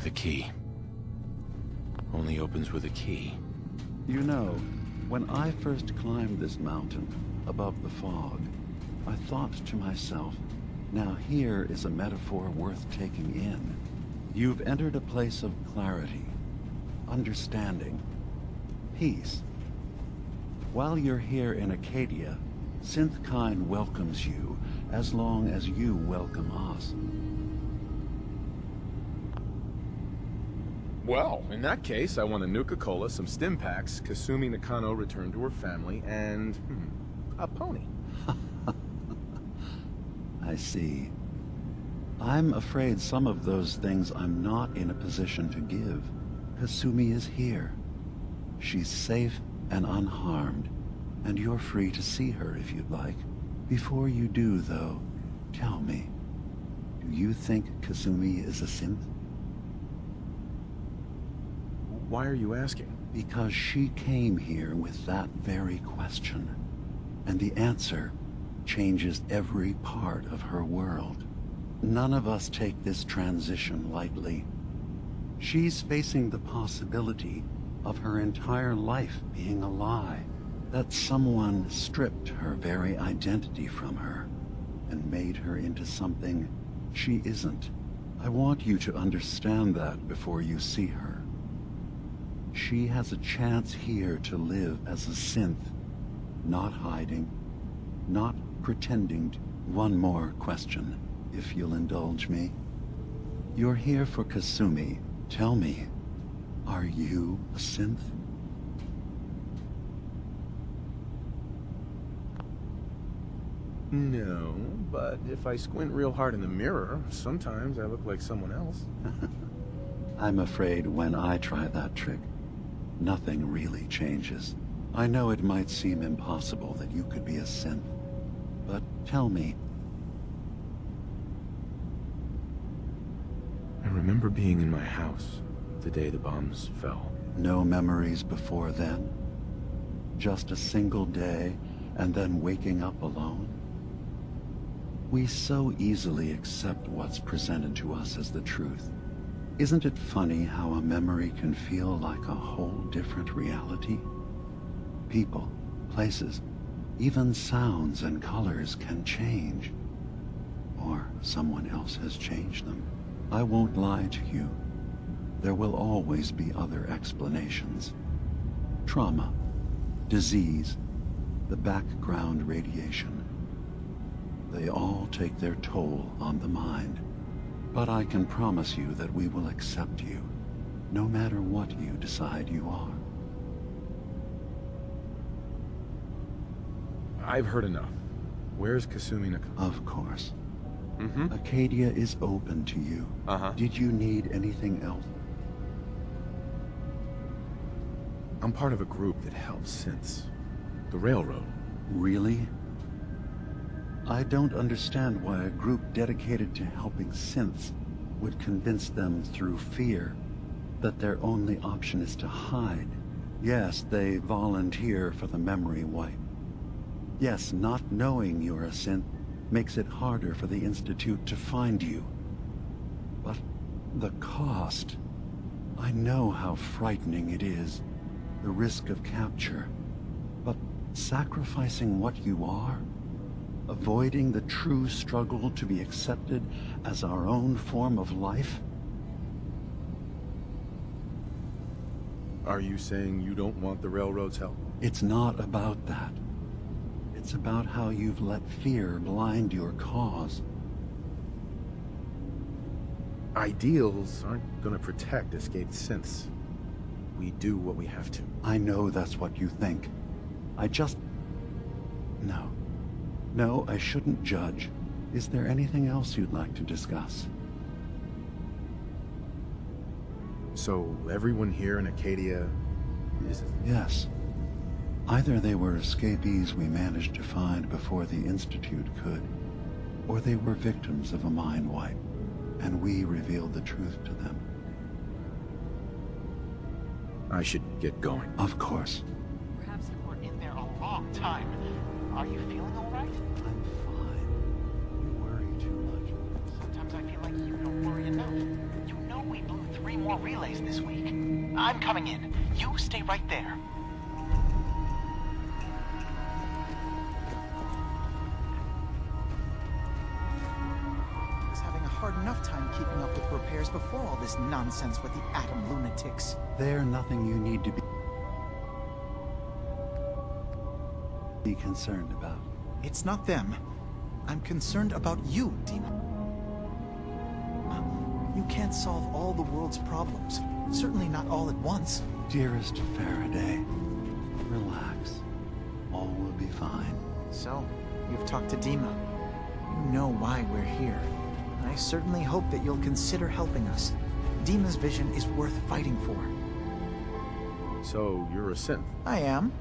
have the key. Only opens with a key. You know, when I first climbed this mountain, above the fog, I thought to myself, now here is a metaphor worth taking in. You've entered a place of clarity, understanding, peace. While you're here in Acadia, Synthkind welcomes you as long as you welcome us. Well, in that case, I want a Nuka-Cola, some stim packs, Kasumi Nakano returned to her family, and, a pony. I see. I'm afraid some of those things I'm not in a position to give. Kasumi is here. She's safe and unharmed, and you're free to see her if you'd like. Before you do, though, tell me, do you think Kasumi is a synth? Why are you asking? Because she came here with that very question, and the answer changes every part of her world. None of us take this transition lightly. She's facing the possibility of her entire life being a lie, that someone stripped her very identity from her and made her into something she isn't. I want you to understand that before you see her. She has a chance here to live as a synth, not hiding, not pretending to... One more question, if you'll indulge me. You're here for Kasumi. Tell me, are you a synth? No, but if I squint real hard in the mirror, sometimes I look like someone else. I'm afraid when I try that trick, nothing really changes. I know it might seem impossible that you could be a synth, but tell me. I remember being in my house the day the bombs fell. No memories before then? Just a single day, and then waking up alone? We so easily accept what's presented to us as the truth. Isn't it funny how a memory can feel like a whole different reality? People, places, even sounds and colors can change. Or someone else has changed them. I won't lie to you. There will always be other explanations. Trauma, disease, the background radiation. They all take their toll on the mind. But I can promise you that we will accept you, no matter what you decide you are. I've heard enough. Where's Kasumi Nakano? Of course. Mm-hmm. Acadia is open to you. Uh-huh. Did you need anything else? I'm part of a group that helps synths. The Railroad. Really? I don't understand why a group dedicated to helping synths would convince them through fear that their only option is to hide. Yes, they volunteer for the memory wipe. Yes, not knowing you're a synth makes it harder for the Institute to find you. But the cost... I know how frightening it is, the risk of capture. But sacrificing what you are, avoiding the true struggle to be accepted as our own form of life? Are you saying you don't want the Railroad's help? It's not about that. It's about how you've let fear blind your cause. Ideals aren't gonna protect escaped synths. We do what we have to. I know that's what you think. I just... No. No, I shouldn't judge. Is there anything else you'd like to discuss? So, everyone here in Acadia is... Yes. Either they were escapees we managed to find before the Institute could, or they were victims of a mind wipe, and we revealed the truth to them. I should get going. Of course. Perhaps you were in there a long time. Are you feeling all right? I'm fine. You worry too much. Sometimes I feel like you don't worry enough. You know we blew 3 more relays this week. I'm coming in. You stay right there. I was having a hard enough time keeping up with repairs before all this nonsense with the atom lunatics. They're nothing you need to be concerned about. It's not them. I'm concerned about you, Dima. You can't solve all the world's problems. Certainly not all at once. Dearest Faraday, relax. All will be fine. So, you've talked to Dima. You know why we're here. I certainly hope that you'll consider helping us. Dima's vision is worth fighting for. So, you're a synth? I am.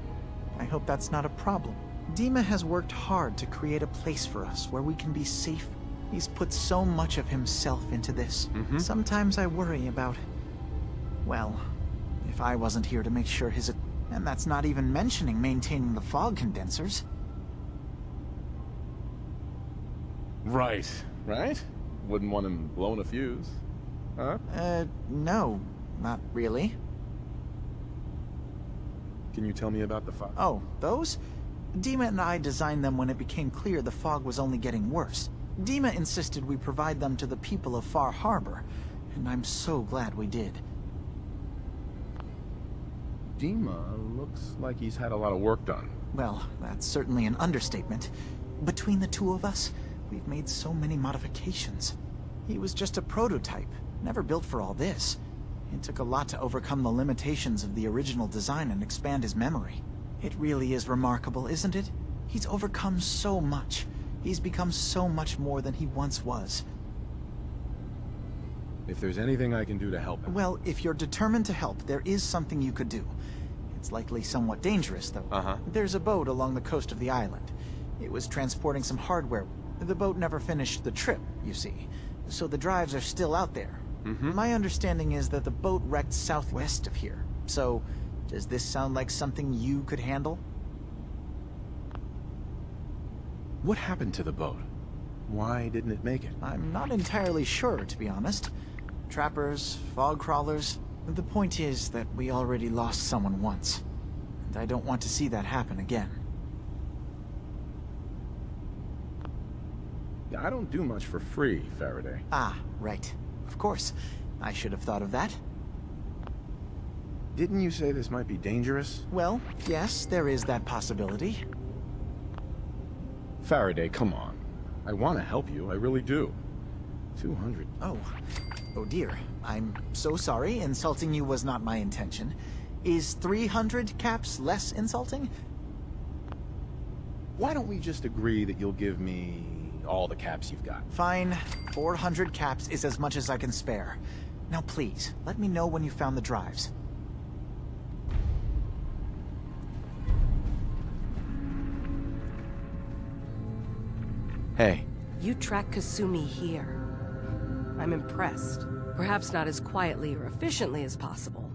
I hope that's not a problem. Dima has worked hard to create a place for us where we can be safe. He's put so much of himself into this. Sometimes I worry about... well, if I wasn't here to make sure his... and that's not even mentioning maintaining the fog condensers. Right. Right? Wouldn't want him blowing a fuse. Huh? No, not really. Can you tell me about the fog? Oh, those? Dima and I designed them when it became clear the fog was only getting worse. Dima insisted we provide them to the people of Far Harbor, and I'm so glad we did. Dima looks like he's had a lot of work done. Well, that's certainly an understatement. Between the two of us, we've made so many modifications. He was just a prototype, never built for all this. It took a lot to overcome the limitations of the original design and expand his memory. It really is remarkable, isn't it? He's overcome so much. He's become so much more than he once was. If there's anything I can do to help him... Well, if you're determined to help, there is something you could do. It's likely somewhat dangerous, though. There's a boat along the coast of the island. It was transporting some hardware. The boat never finished the trip, you see. So the drives are still out there. My understanding is that the boat wrecked southwest of here. So, does this sound like something you could handle? What happened to the boat? Why didn't it make it? I'm not entirely sure, to be honest. Trappers, fog crawlers... The point is that we already lost someone once. And I don't want to see that happen again. I don't do much for free, Faraday. Ah, right. Of course. I should have thought of that. Didn't you say this might be dangerous? Well, yes, there is that possibility. Faraday, come on. I want to help you, I really do. 200. Oh dear. I'm so sorry. Insulting you was not my intention. Is 300 caps less insulting? Why don't we just agree that you'll give me all the caps you've got? Fine. 400 caps is as much as I can spare. Now please, let me know when you found the drives. Hey. You track Kasumi here. I'm impressed. Perhaps not as quietly or efficiently as possible,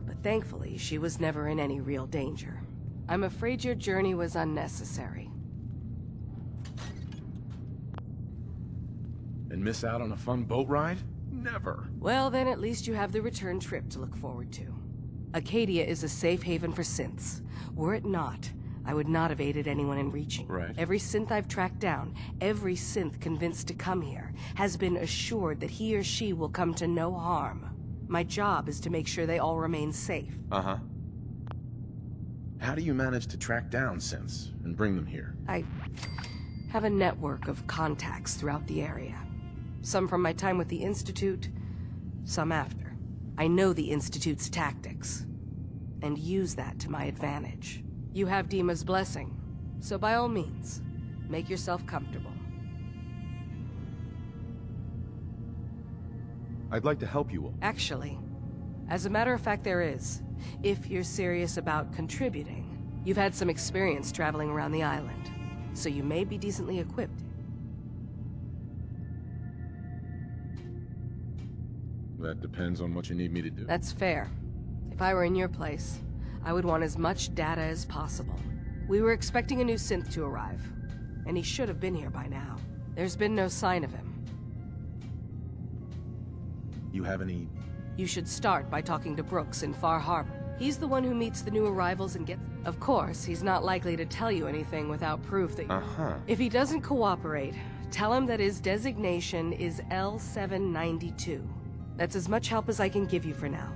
but thankfully she was never in any real danger. I'm afraid your journey was unnecessary. And miss out on a fun boat ride? Never. Well, then at least you have the return trip to look forward to. Acadia is a safe haven for synths. Were it not, I would not have aided anyone in reaching. Right. Every synth I've tracked down, every synth convinced to come here, has been assured that he or she will come to no harm. My job is to make sure they all remain safe. How do you manage to track down synths and bring them here? I have a network of contacts throughout the area. Some from my time with the Institute, some after. I know the Institute's tactics, and use that to my advantage. You have Dima's blessing, so by all means, make yourself comfortable. I'd like to help you all. Actually, as a matter of fact there is, if you're serious about contributing. You've had some experience traveling around the island, so you may be decently equipped. That depends on what you need me to do. That's fair. If I were in your place, I would want as much data as possible. We were expecting a new synth to arrive, and he should have been here by now. There's been no sign of him. You have any You should start by talking to Brooks in Far Harbor. He's the one who meets the new arrivals and gets... Of course, he's not likely to tell you anything without proof that... If he doesn't cooperate, tell him that his designation is L792. That's as much help as I can give you for now.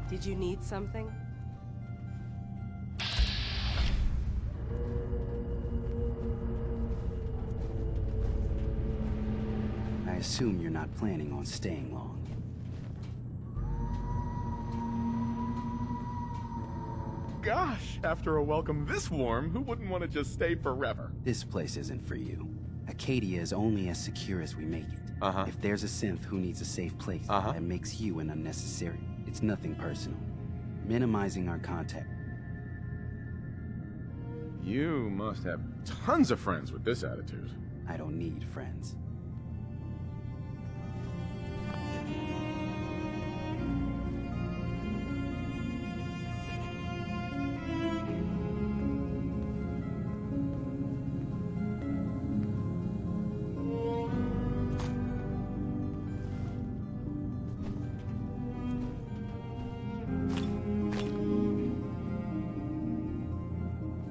Did you need something? I assume you're not planning on staying long. Gosh, after a welcome this warm, who wouldn't want to just stay forever? This place isn't for you. Acadia is only as secure as we make it. If there's a synth who needs a safe place, that makes you an unnecessary. It's nothing personal. Minimizing our contact. You must have tons of friends with this attitude. I don't need friends.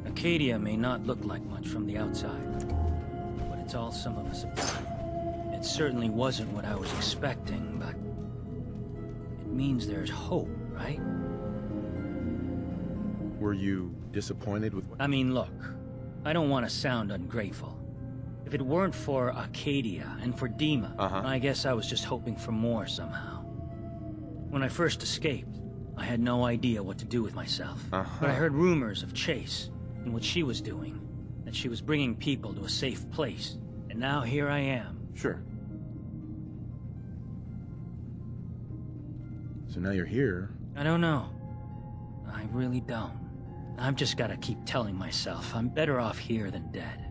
Acadia may not look like much from the outside, but it's all some of us apart. It certainly wasn't what I was expecting, but it means there's hope, right? Were you disappointed with what... I mean, look, I don't want to sound ungrateful. If it weren't for Acadia and for Dima, I guess I was just hoping for more somehow. When I first escaped, I had no idea what to do with myself. But I heard rumors of Chase and what she was doing, that she was bringing people to a safe place. And now here I am. Sure. So now you're here. I don't know. I really don't. I've just got to keep telling myself I'm better off here than dead.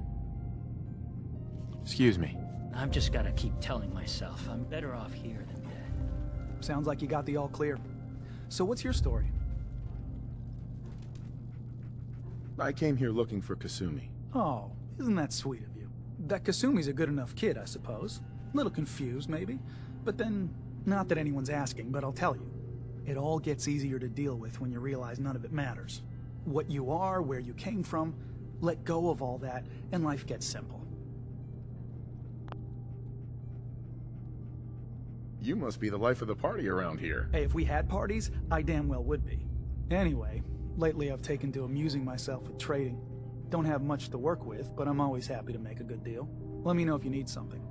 Excuse me. I've just got to keep telling myself I'm better off here than dead. Sounds like you got the all clear. So what's your story? I came here looking for Kasumi. Oh, isn't that sweet of you? That Kasumi's a good enough kid, I suppose. Little confused, maybe. But then, not that anyone's asking, but I'll tell you. It all gets easier to deal with when you realize none of it matters. What you are, where you came from, let go of all that, and life gets simple. You must be the life of the party around here. Hey, if we had parties, I damn well would be. Anyway, lately I've taken to amusing myself with trading. Don't have much to work with, but I'm always happy to make a good deal. Let me know if you need something.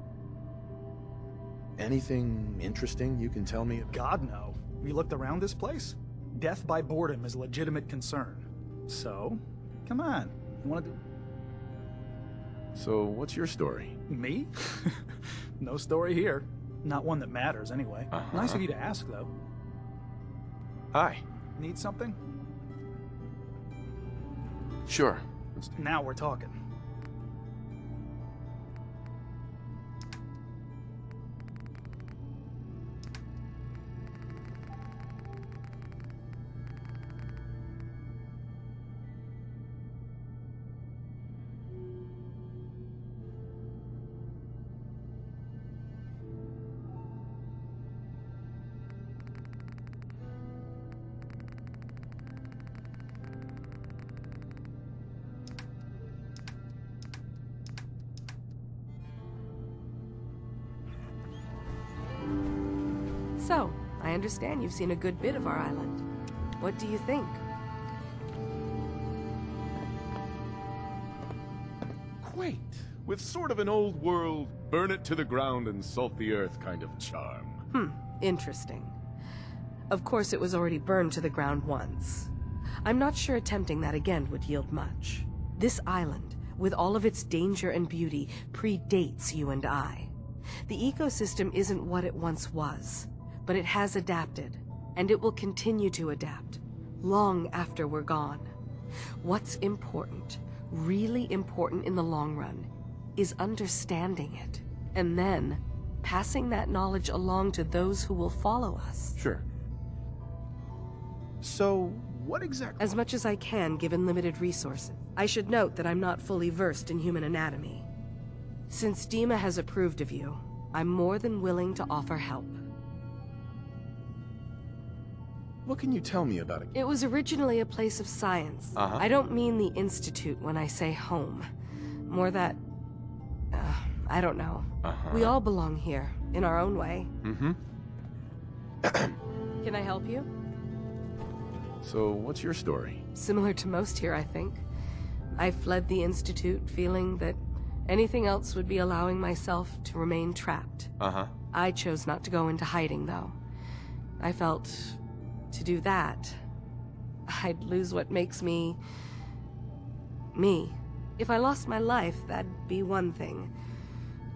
Anything interesting you can tell me about? God, no. Have you looked around this place? Death by boredom is a legitimate concern. So, come on. You wanna do... So, what's your story? Me? No story here. Not one that matters, anyway. Nice of you to ask, though. Hi. Need something? Sure. Now we're talking. So, I understand you've seen a good bit of our island. What do you think? Quaint, with sort of an old world, burn it to the ground and salt the earth kind of charm. Interesting. Of course it was already burned to the ground once. I'm not sure attempting that again would yield much. This island, with all of its danger and beauty, predates you and I. The ecosystem isn't what it once was, but it has adapted, and it will continue to adapt, long after we're gone. What's important, really important in the long run, is understanding it, and then passing that knowledge along to those who will follow us. Sure. So, what exactly? As much as I can, given limited resources. I should note that I'm not fully versed in human anatomy. Since Dima has approved of you, I'm more than willing to offer help. What can you tell me about it? It was originally a place of science. I don't mean the Institute when I say home. More that... I don't know. We all belong here, in our own way. Can I help you? So, what's your story? Similar to most here, I think. I fled the Institute feeling that anything else would be allowing myself to remain trapped. I chose not to go into hiding, though. I felt to do that, I'd lose what makes me... me. If I lost my life, that'd be one thing.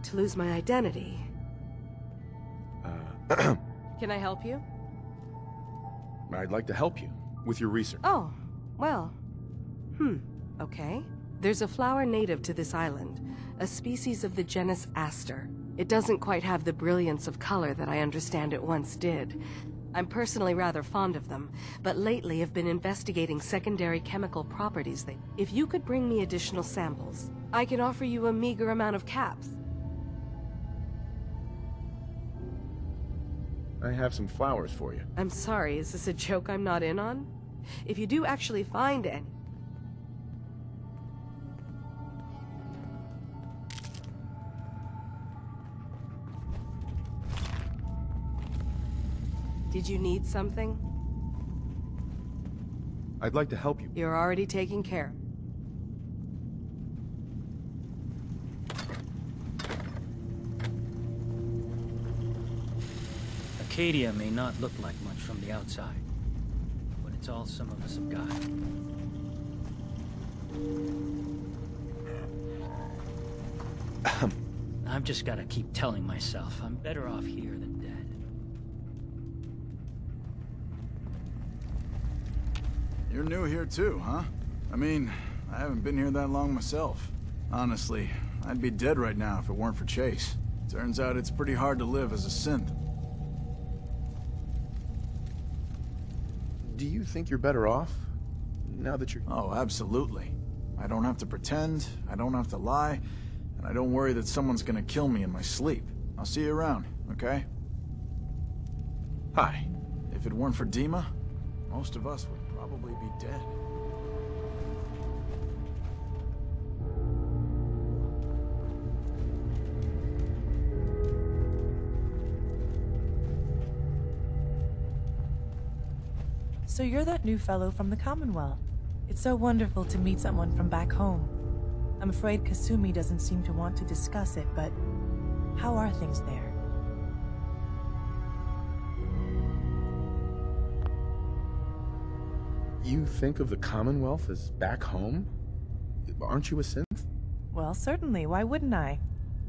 To lose my identity... Can I help you? I'd like to help you with your research. Oh, well... okay. There's a flower native to this island, a species of the genus Aster. It doesn't quite have the brilliance of color that I understand it once did. I'm personally rather fond of them, but lately have been investigating secondary chemical properties that... If you could bring me additional samples, I can offer you a meager amount of caps. I have some flowers for you. I'm sorry, is this a joke I'm not in on? If you do actually find any... Did you need something? I'd like to help you. You're already taking care. Acadia may not look like much from the outside, but it's all some of us have got. I've just got to keep telling myself I'm better off here than dead. You're new here too, huh? I mean, I haven't been here that long myself. Honestly, I'd be dead right now if it weren't for Chase. Turns out it's pretty hard to live as a synth. Do you think you're better off now that you're... Oh, absolutely. I don't have to pretend, I don't have to lie, and I don't worry that someone's gonna kill me in my sleep. I'll see you around, okay? Hi. If it weren't for Dima, most of us would probably be dead. So you're that new fellow from the Commonwealth. It's so wonderful to meet someone from back home. I'm afraid Kasumi doesn't seem to want to discuss it, but how are things there? You think of the Commonwealth as back home? Aren't you a synth? Well, certainly. Why wouldn't I?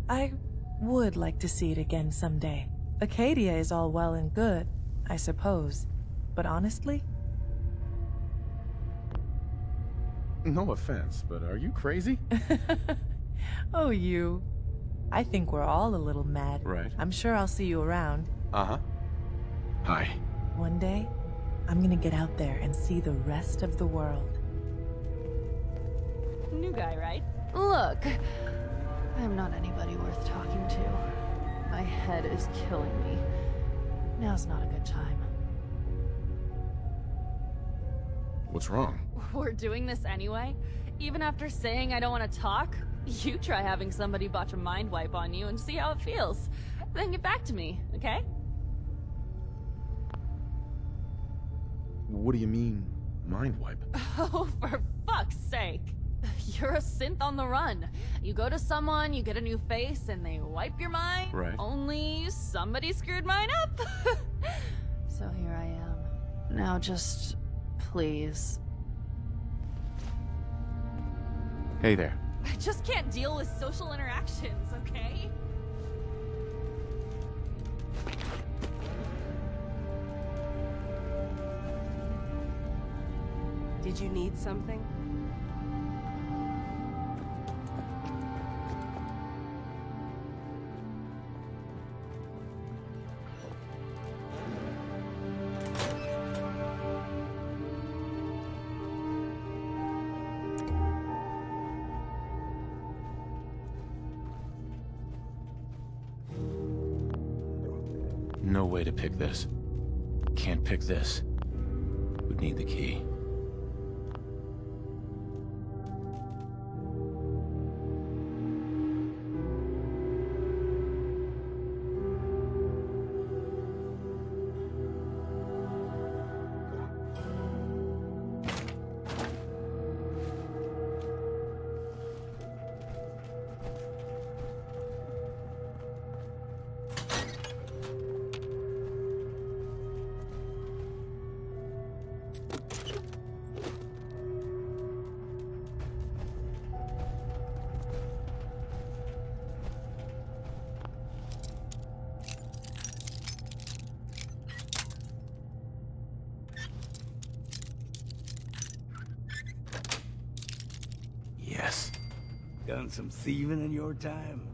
I would like to see it again someday. Acadia is all well and good, I suppose. But honestly... No offense, but are you crazy? Oh, you. I think we're all a little mad. Right. I'm sure I'll see you around. Hi. One day, I'm gonna get out there and see the rest of the world. New guy, right? Look, I'm not anybody worth talking to. My head is killing me. Now's not a good time. What's wrong? We're doing this anyway? Even after saying I don't want to talk? You try having somebody botch a mind wipe on you and see how it feels. Then get back to me, okay? What do you mean, mind wipe? Oh, for fuck's sake. You're a synth on the run. You go to someone, you get a new face, and they wipe your mind. Right. Only somebody screwed mine up. So here I am. Now just, please, Hey there. I just can't deal with social interactions, okay? Did you need something? No way to pick this. Can't pick this. Would need the key. Yes. Done some thieving in your time?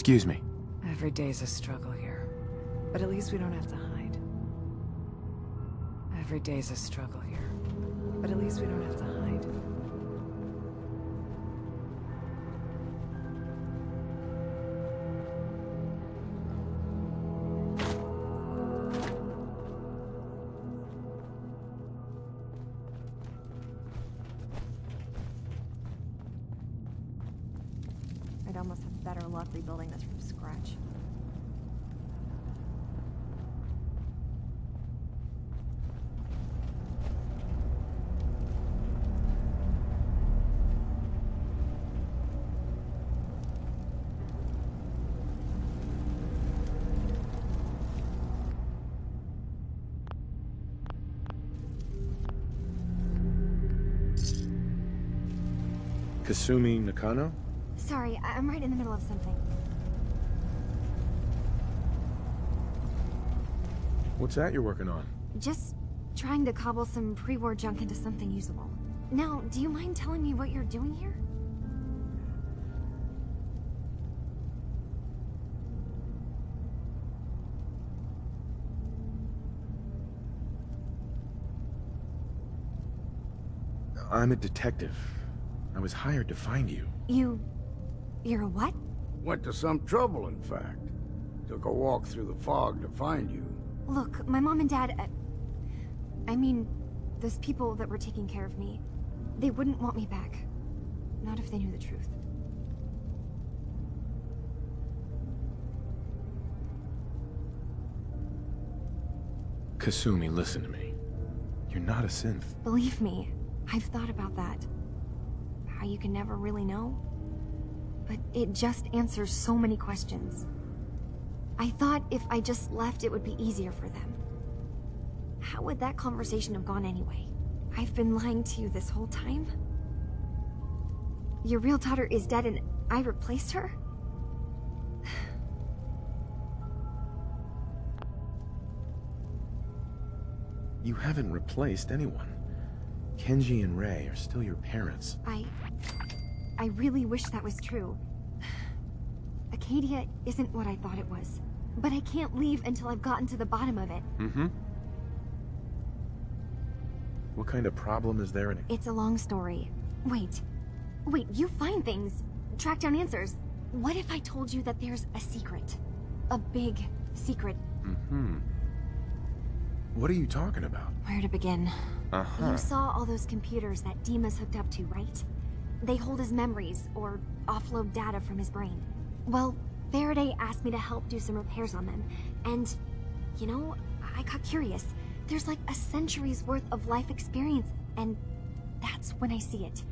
Excuse me. Every day's a struggle here. But at least we don't have to hide. Every day's a struggle here. But at least we don't have to hide. I'd almost have better luck rebuilding this from scratch. Kasumi Nakano? Sorry, I'm right in the middle of something. What's that you're working on? Just trying to cobble some pre-war junk into something usable. Now, do you mind telling me what you're doing here? I'm a detective. I was hired to find you. You're a what? Went to some trouble, in fact. Took a walk through the fog to find you. Look, my mom and dad... I mean, those people that were taking care of me, they wouldn't want me back. Not if they knew the truth. Kasumi, listen to me. You're not a synth. Believe me, I've thought about that. How you can never really know. But it just answers so many questions. I thought if I just left, it would be easier for them. How would that conversation have gone anyway? I've been lying to you this whole time? Your real daughter is dead and I replaced her? You haven't replaced anyone. Kenji and Rei are still your parents. I really wish that was true. Acadia isn't what I thought it was. But I can't leave until I've gotten to the bottom of it. Mm-hmm. What kind of problem is there in it? It's a long story. Wait, you find things. Track down answers. What if I told you that there's a secret? A big secret. Mm-hmm. What are you talking about? Where to begin? Uh-huh. You saw all those computers that Dima's hooked up to, right? They hold his memories, or offload data from his brain. Well, Faraday asked me to help do some repairs on them, and, you know, I got curious. There's like a century's worth of life experience, and that's when I see it.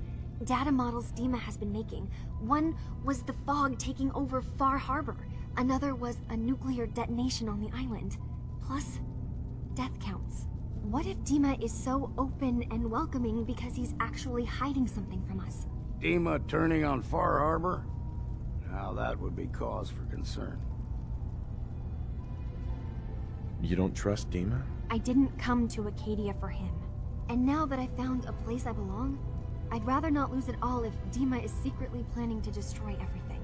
Data models Dima has been making. One was the fog taking over Far Harbor. Another was a nuclear detonation on the island. Plus, death counts. What if Dima is so open and welcoming because he's actually hiding something from us? Dima turning on Far Harbor? Now that would be cause for concern. You don't trust Dima? I didn't come to Acadia for him. And now that I found a place I belong, I'd rather not lose it all if Dima is secretly planning to destroy everything.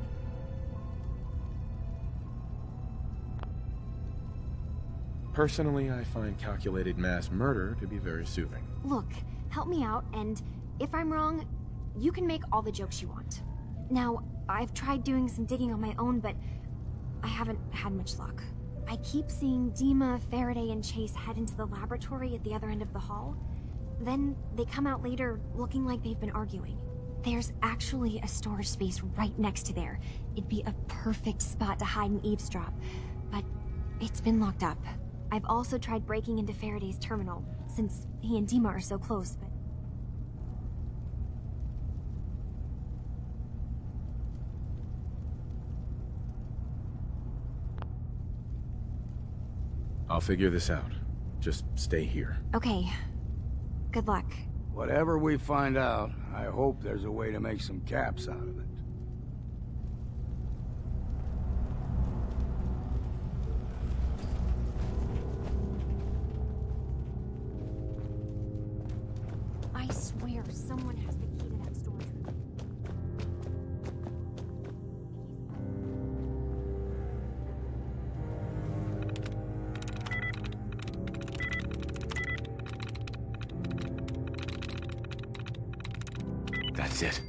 Personally, I find calculated mass murder to be very soothing. Look, help me out, and if I'm wrong, you can make all the jokes you want. Now, I've tried doing some digging on my own, but I haven't had much luck. I keep seeing Dima, Faraday, and Chase head into the laboratory at the other end of the hall. Then they come out later looking like they've been arguing. There's actually a storage space right next to there. It'd be a perfect spot to hide and eavesdrop, but it's been locked up. I've also tried breaking into Faraday's terminal, since he and Dima are so close, but... I'll figure this out. Just stay here. Okay. Good luck. Whatever we find out, I hope there's a way to make some caps out of it. I swear someone has the key to that storage room. That's it.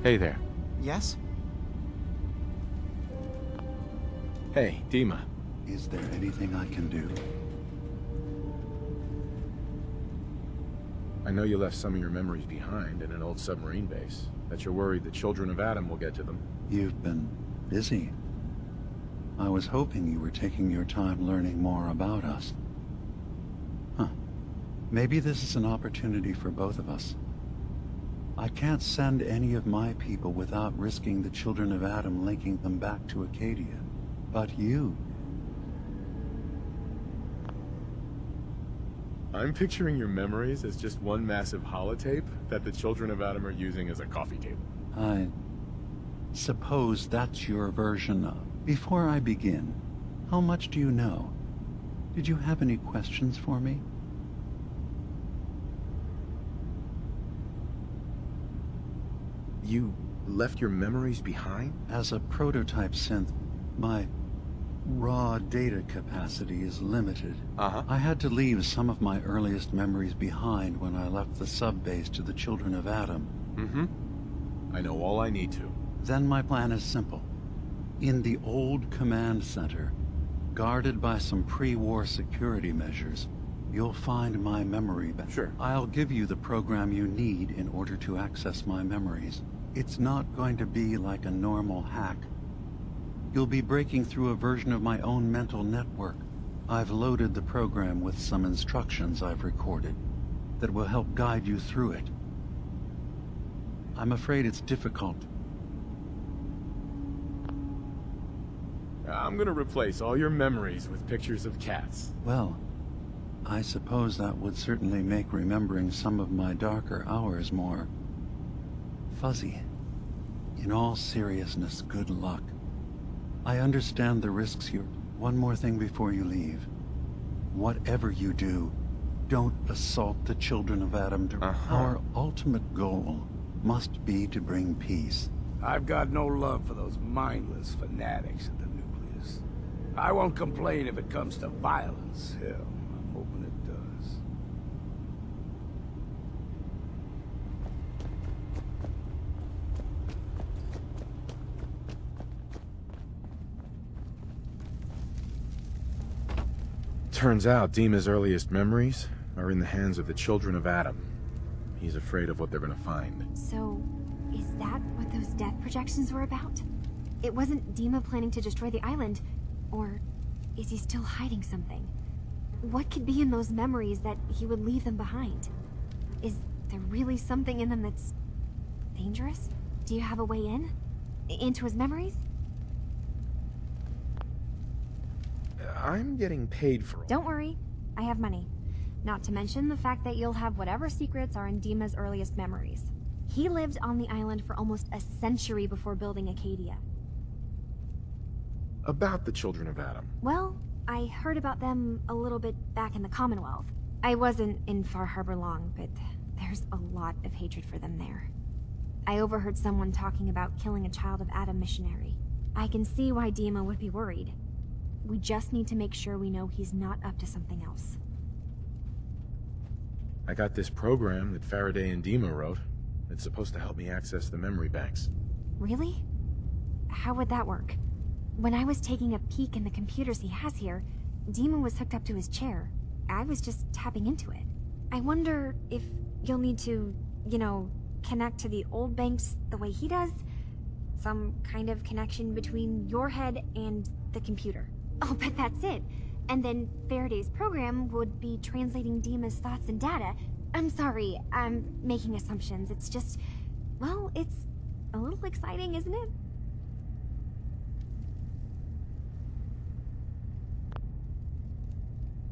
Hey there. Yes? Hey, Dima. Is there anything I can do? I know you left some of your memories behind in an old submarine base. Bet you're worried the children of Adam will get to them. You've been busy. I was hoping you were taking your time learning more about us. Huh. Maybe this is an opportunity for both of us. I can't send any of my people without risking the children of Adam linking them back to Acadia. But you... I'm picturing your memories as just one massive holotape that the children of Adam are using as a coffee table. I suppose that's your version of... Before I begin, how much do you know? Did you have any questions for me? You left your memories behind? As a prototype synth, my raw data capacity is limited. I had to leave some of my earliest memories behind when I left the sub-base to the children of Adam. I know all I need to. Then my plan is simple. In the old command center, guarded by some pre-war security measures, you'll find my memory bank. Sure. I'll give you the program you need in order to access my memories. It's not going to be like a normal hack. You'll be breaking through a version of my own mental network. I've loaded the program with some instructions I've recorded that will help guide you through it. I'm afraid it's difficult. I'm gonna replace all your memories with pictures of cats. Well, I suppose that would certainly make remembering some of my darker hours more fuzzy. In all seriousness, good luck. I understand the risks you're... One more thing before you leave. Whatever you do, don't assault the children of Adam. Our ultimate goal must be to bring peace. I've got no love for those mindless fanatics at the Nucleus. I won't complain if it comes to violence. Hell, I'm hoping it does. Turns out Dima's earliest memories are in the hands of the children of Adam. He's afraid of what they're gonna find. So, is that what those death projections were about? It wasn't Dima planning to destroy the island, or is he still hiding something? What could be in those memories that he would leave them behind? Is there really something in them that's dangerous? Do you have a way in? Into his memories? I'm getting paid for all. Don't worry, I have money. Not to mention the fact that you'll have whatever secrets are in Dima's earliest memories. He lived on the island for almost a century before building Acadia. About the children of Adam. Well, I heard about them a little bit back in the Commonwealth. I wasn't in Far Harbor long, but there's a lot of hatred for them there. I overheard someone talking about killing a child of Adam missionary. I can see why Dima would be worried. We just need to make sure we know he's not up to something else. I got this program that Faraday and Dima wrote. It's supposed to help me access the memory banks. Really? How would that work? When I was taking a peek in the computers he has here, Dima was hooked up to his chair. I was just tapping into it. I wonder if you'll need to, connect to the old banks the way he does? Some kind of connection between your head and the computer. I'll bet that's it. And then Faraday's program would be translating Dima's thoughts and data. I'm sorry, I'm making assumptions. It's just, well, it's a little exciting, isn't it?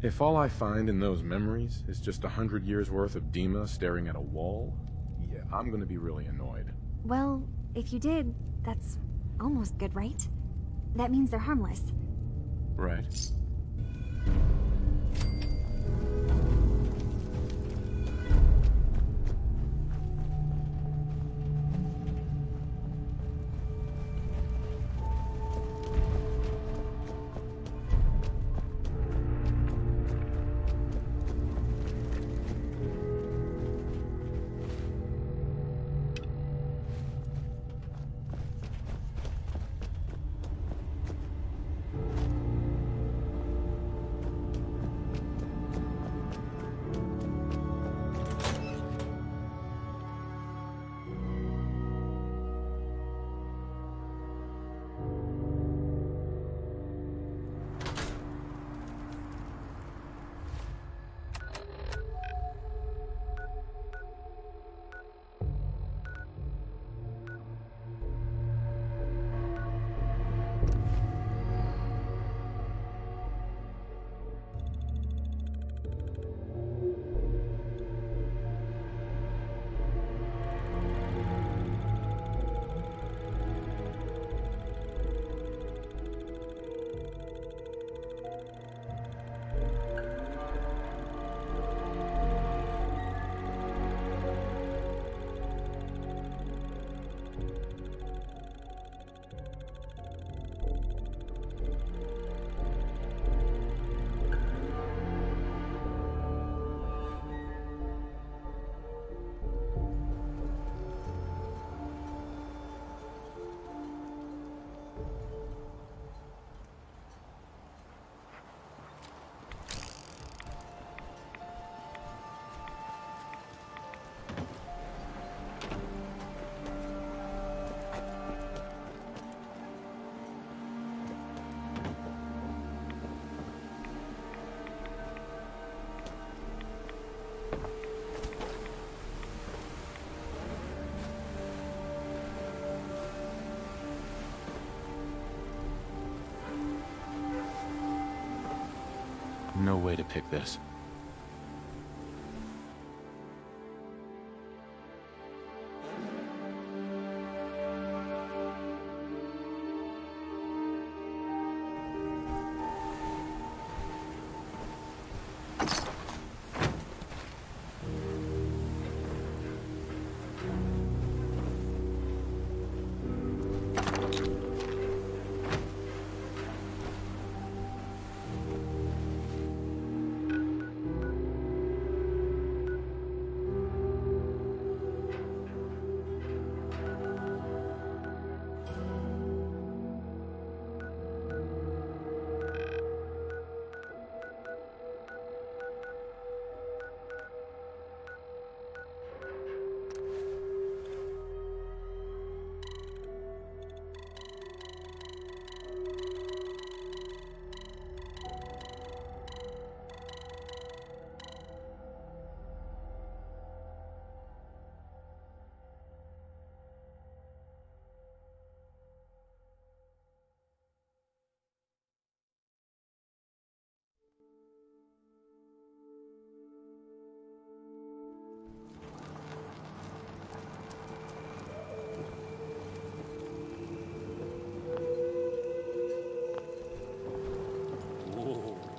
If all I find in those memories is just 100 years worth of Dima staring at a wall, yeah, I'm gonna be really annoyed. Well, if you did, that's almost good, right? That means they're harmless. Right. No way to pick this.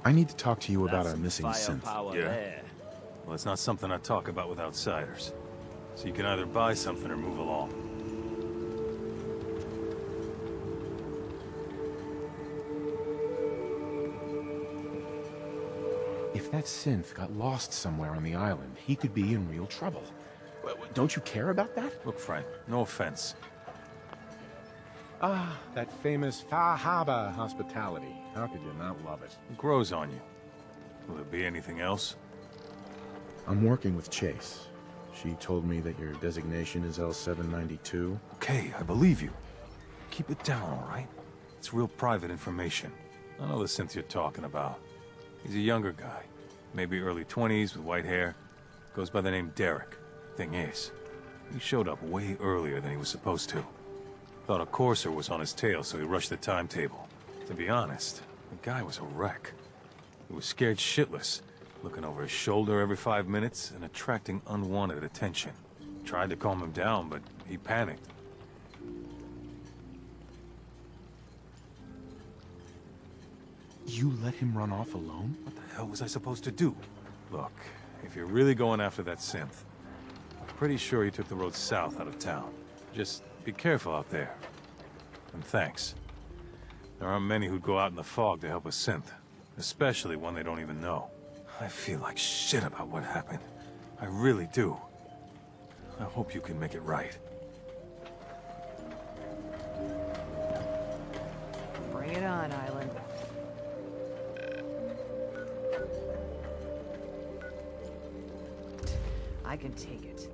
I need to talk to you about a missing synth. Yeah. Well, it's not something I talk about with outsiders. So you can either buy something or move along. If that synth got lost somewhere on the island, he could be in real trouble. Don't you care about that? Look, Frank, no offense. Ah, that famous Fahaba hospitality. How could you not love it? It grows on you. Will there be anything else? I'm working with Chase. She told me that your designation is L792. Okay, I believe you. Keep it down, all right? It's real private information. I know the synth you're talking about. He's a younger guy. Maybe early 20s with white hair. Goes by the name Derek. Thing is, he showed up way earlier than he was supposed to. Thought a courser was on his tail, so he rushed the timetable. To be honest, the guy was a wreck. He was scared shitless, looking over his shoulder every 5 minutes and attracting unwanted attention. Tried to calm him down, but he panicked. You let him run off alone? What the hell was I supposed to do? Look, if you're really going after that synth, I'm pretty sure he took the road south out of town. Just be careful out there. And thanks. There aren't many who'd go out in the fog to help a synth, especially one they don't even know. I feel like shit about what happened. I really do. I hope you can make it right. Bring it on, Island. I can take it.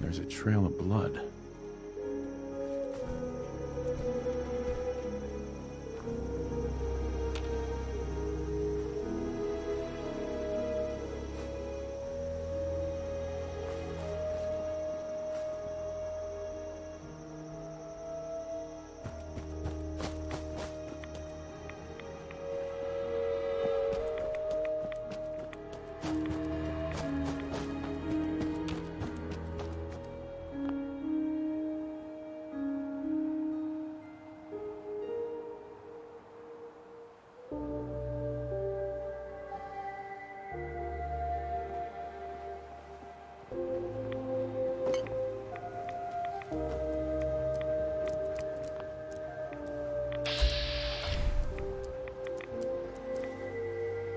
There's a trail of blood.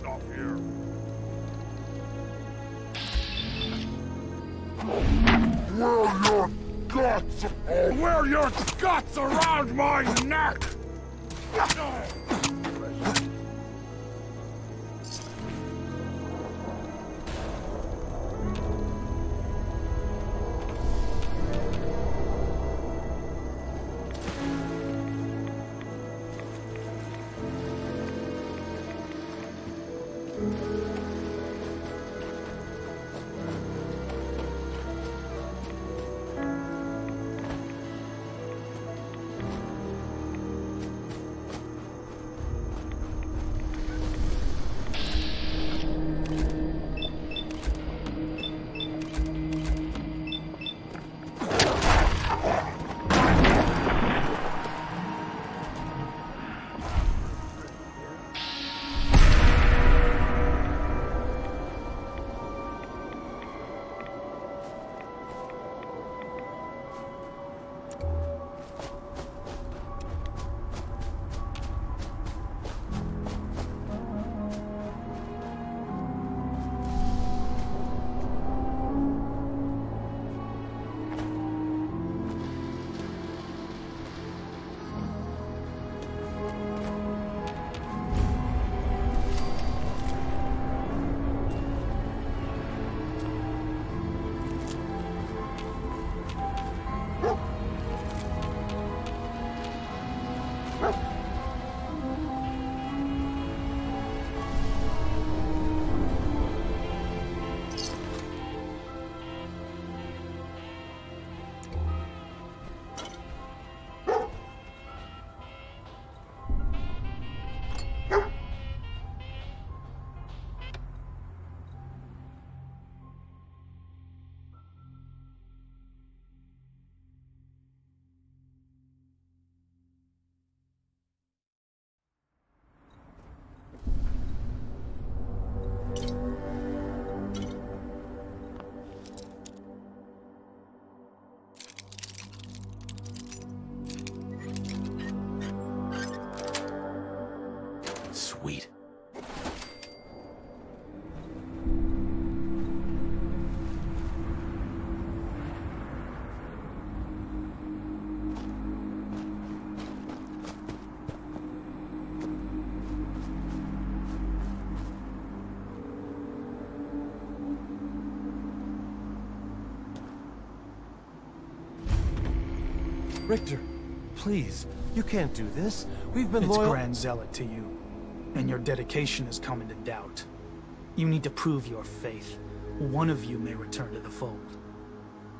stuff here. Wear your guts around my neck! Sweet. Richter, please, you can't do this. We've been It's loyal— Grand Zealot to you, and your dedication has come into doubt. You need to prove your faith. One of you may return to the fold.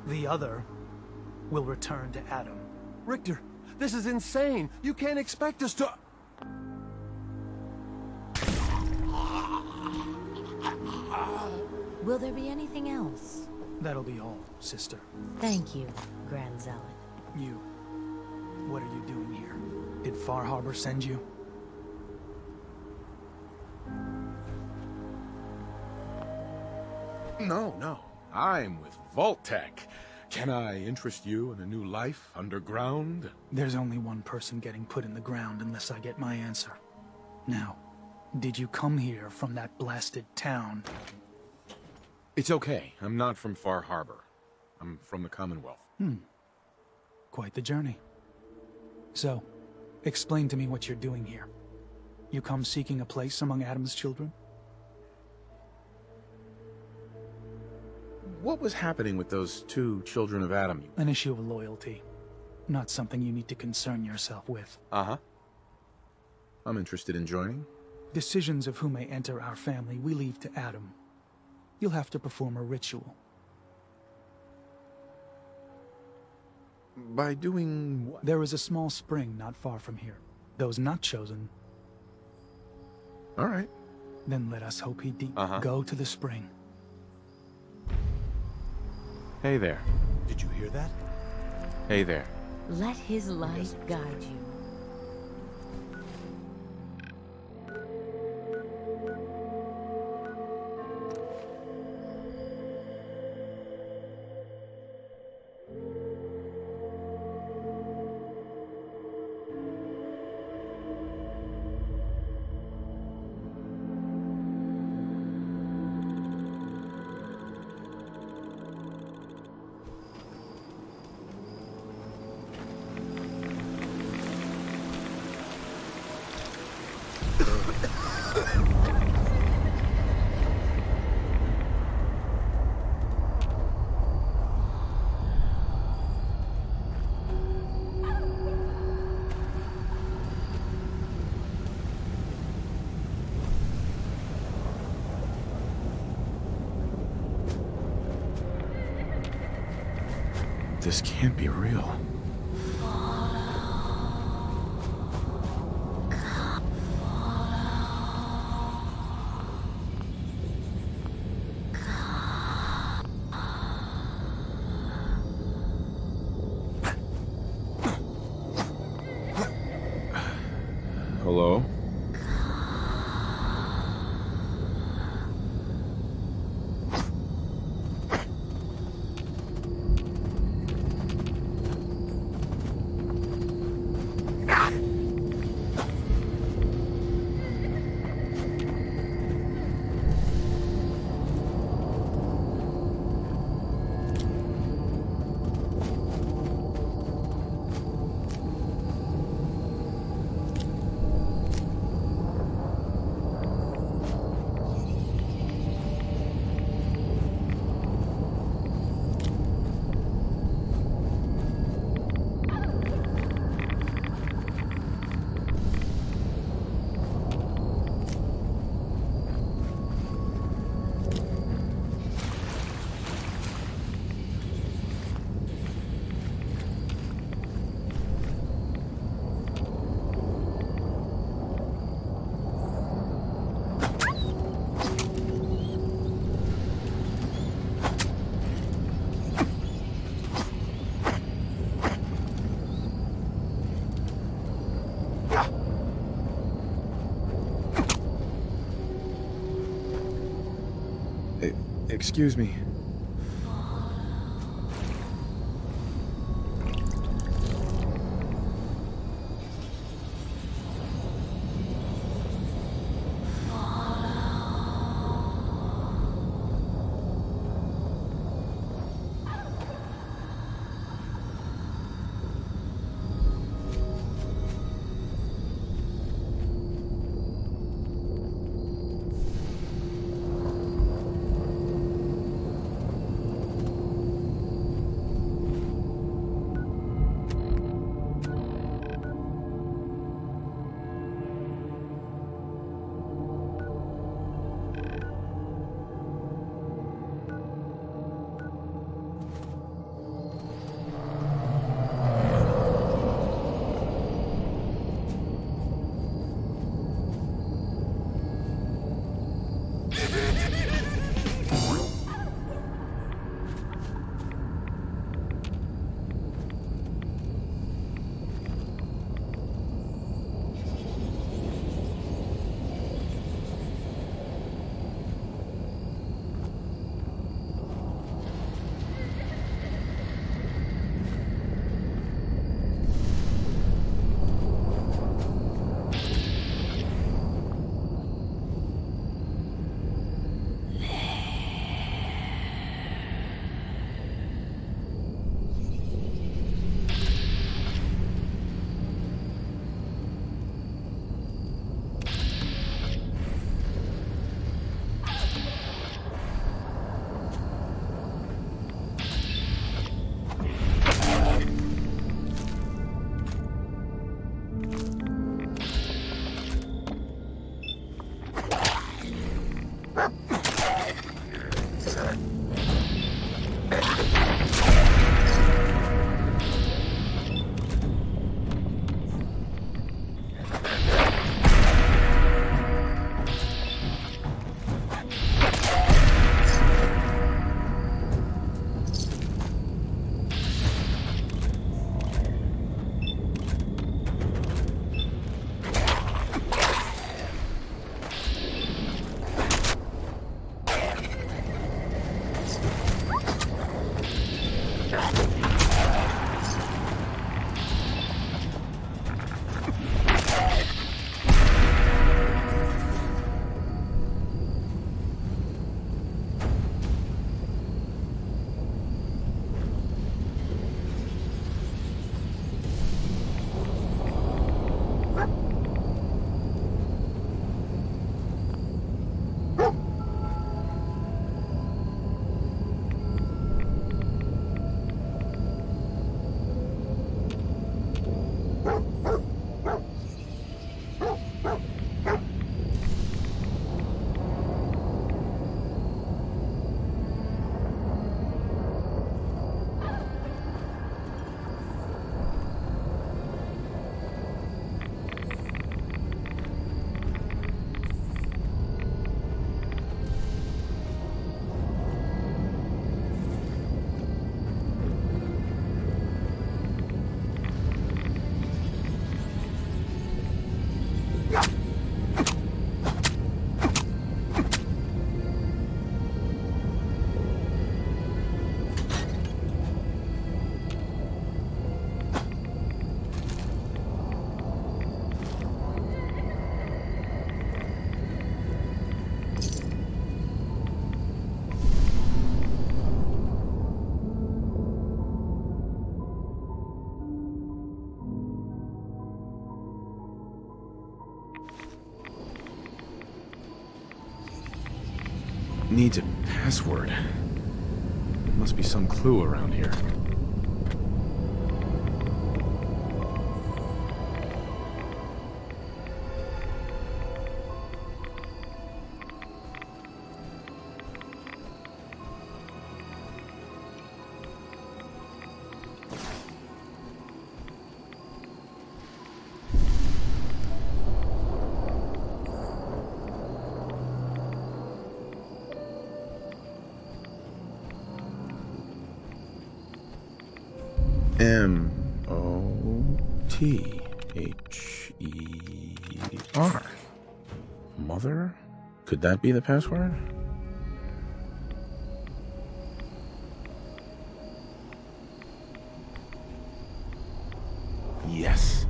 The other will return to Adam. Richter, this is insane. You can't expect us to— Will there be anything else? That'll be all, sister. Thank you, Grand Zealot. You. What are you doing here? Did Far Harbor send you? No. I'm with Vault-Tec. Can I interest you in a new life underground? There's only one person getting put in the ground unless I get my answer. Now, did you come here from that blasted town? It's okay. I'm not from Far Harbor. I'm from the Commonwealth. Quite the journey. So, explain to me what you're doing here. You come seeking a place among Adam's children? What was happening with those two children of Adam? An issue of loyalty. Not something you need to concern yourself with. Uh-huh. I'm interested in joining. Decisions of who may enter our family we leave to Adam. You'll have to perform a ritual. By doing what? There is a small spring not far from here. Those not chosen... All right. Then let us hope he go to the spring. Hey there. Did you hear that? Hey there. Let his light guide you. This can't be real. Hello? Excuse me. needs a password. There must be some clue around here. M-O-T-H-E-R. Mother? Could that be the password? Yes.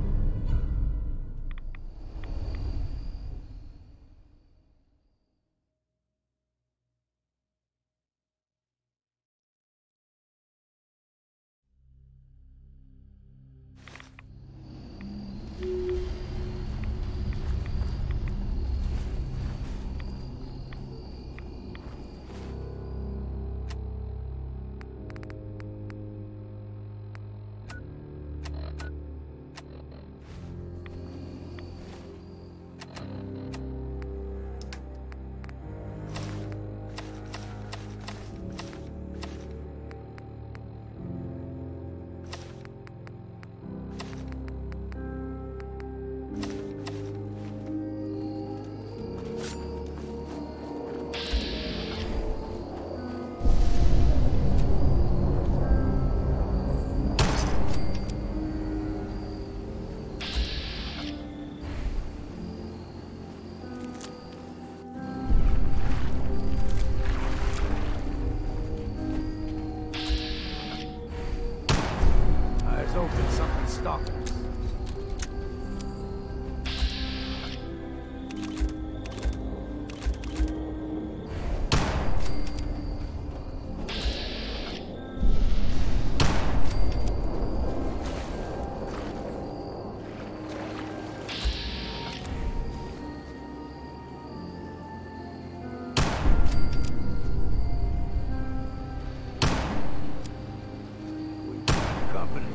Open, something stalking us. We got company.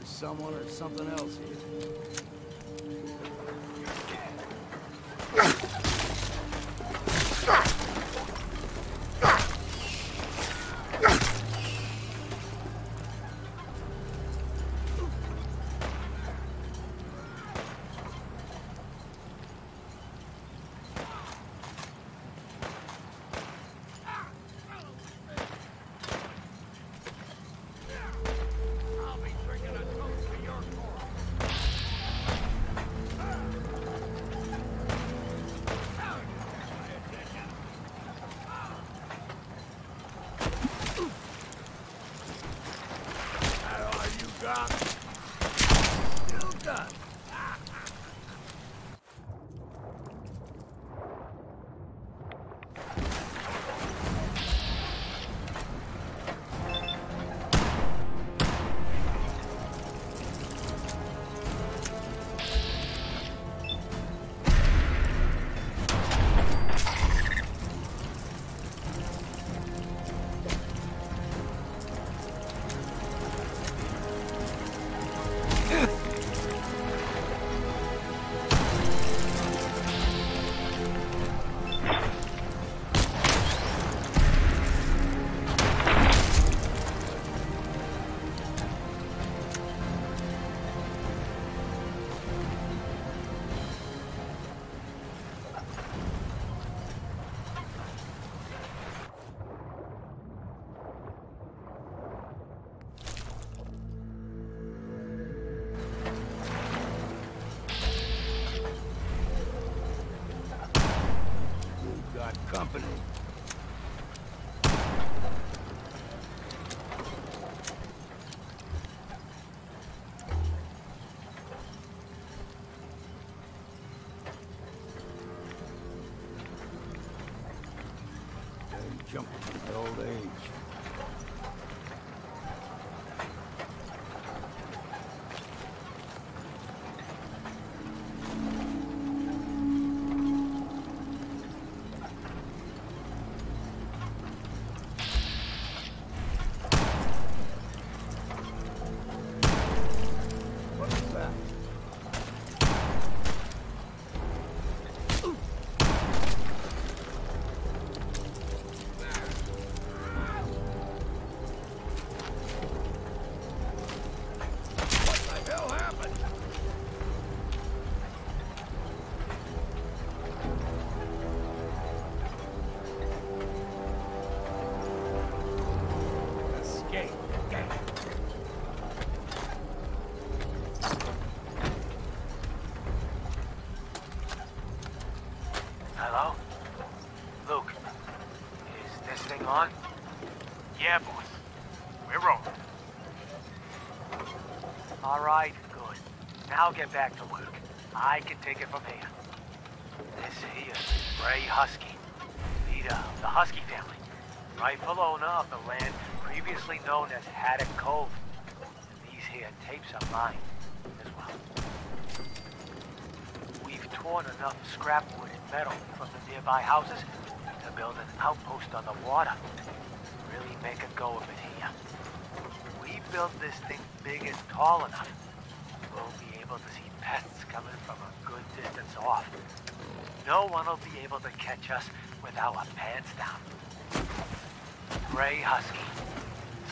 Someone or something else here. Company. They jump to my old age. Hello? Luke, is this thing on? Yeah, boss. We're rolling. All right, good. Now get back to work. I can take it from here. This here is Gray Husky, leader of the Husky family, rightful owner of the land previously known as Haddock Cove. These here tapes are mine as well. We've torn enough scrap wood and metal from the nearby houses to build an outpost on the water. Really make a go of it here. We built this thing big and tall enough. We'll be able to see pests coming from a good distance off. No one will be able to catch us with our pants down. Gray Husky.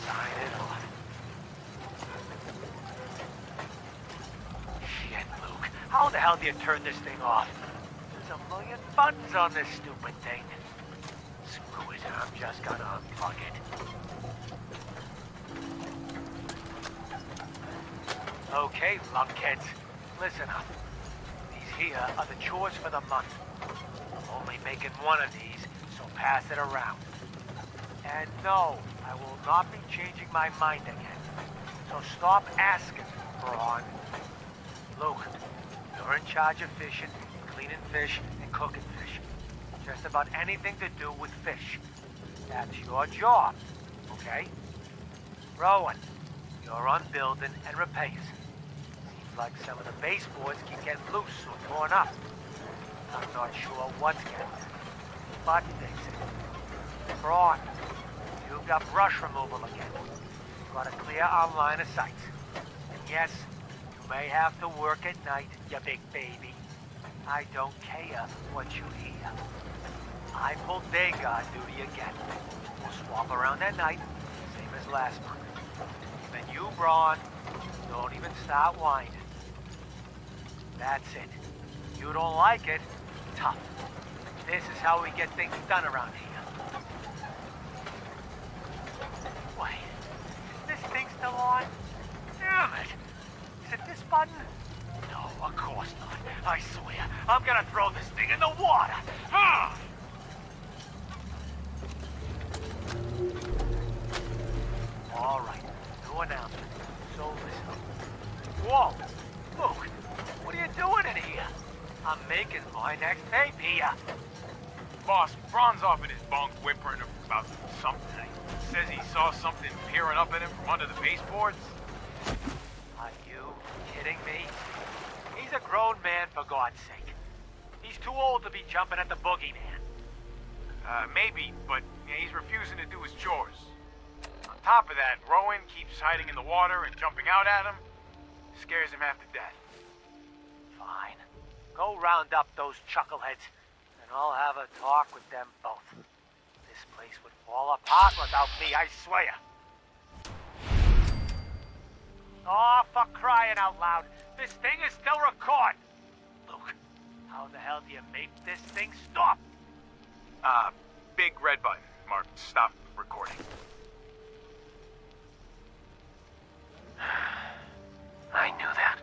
Sign it off. Shit, Luke. How the hell do you turn this thing off? There's a million buttons on this stupid thing. Screw it, I'm just gonna unplug it. Okay, lunkheads. Listen up. These here are the chores for the month. Only making one of these, so pass it around. And no, I will not be changing my mind again. So stop asking, Braun. Luke, you're in charge of fishing, cleaning fish, and cooking fish. Just about anything to do with fish. That's your job, okay? Rowan, you're on building and repairs. Seems like some of the baseboards keep getting loose or torn up. I'm not sure what's getting there, but fix it. Braun, you've got brush removal again. You've got to clear our line of sight. And yes, you may have to work at night, you big baby. I don't care what you hear. I pulled day guard duty again. We'll swap around at night, same as last month. Then you, Braun, don't even start whining. That's it. You don't like it? Tough. This is how we get things done around here. Wait, is this thing still on? Damn it! Is it this button? No, of course not. I swear, I'm gonna throw this thing in the water! Ah! All right, new announcement. So listen. Whoa! Luke, what are you doing in here? I'm making my next tape here. Boss, Braun's off in his bunk whimpering about something. Says he saw something peering up at him from under the baseboards. Are you kidding me? He's a grown man, for God's sake. He's too old to be jumping at the boogeyman. Maybe, but he's refusing to do his chores. On top of that, Rowan keeps hiding in the water and jumping out at him. Scares him half to death. Fine. Go round up those chuckleheads, and I'll have a talk with them both. This place would fall apart without me, I swear. Oh, for crying out loud. This thing is still recording. Luke, how the hell do you make this thing stop? Big red button marked stop recording. I knew that.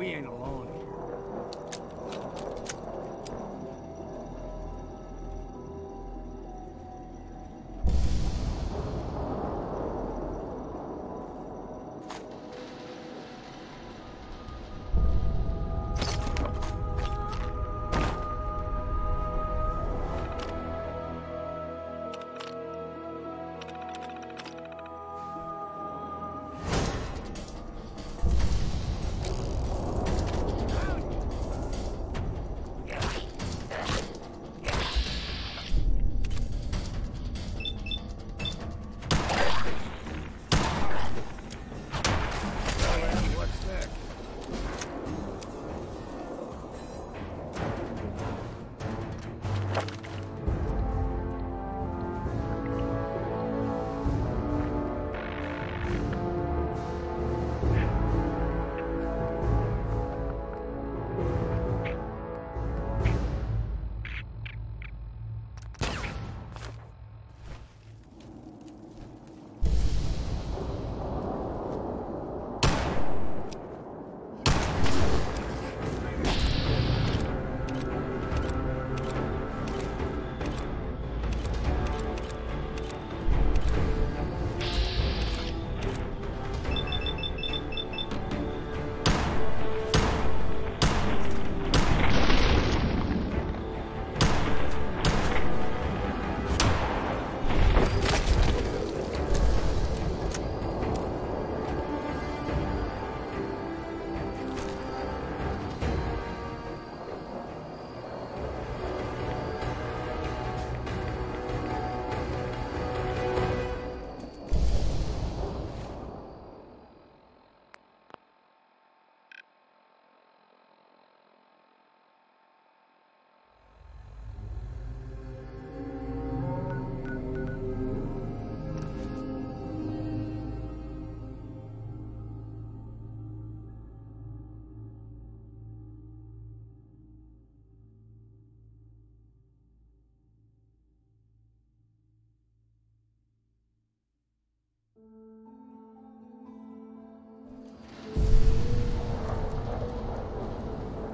we ain't alone here.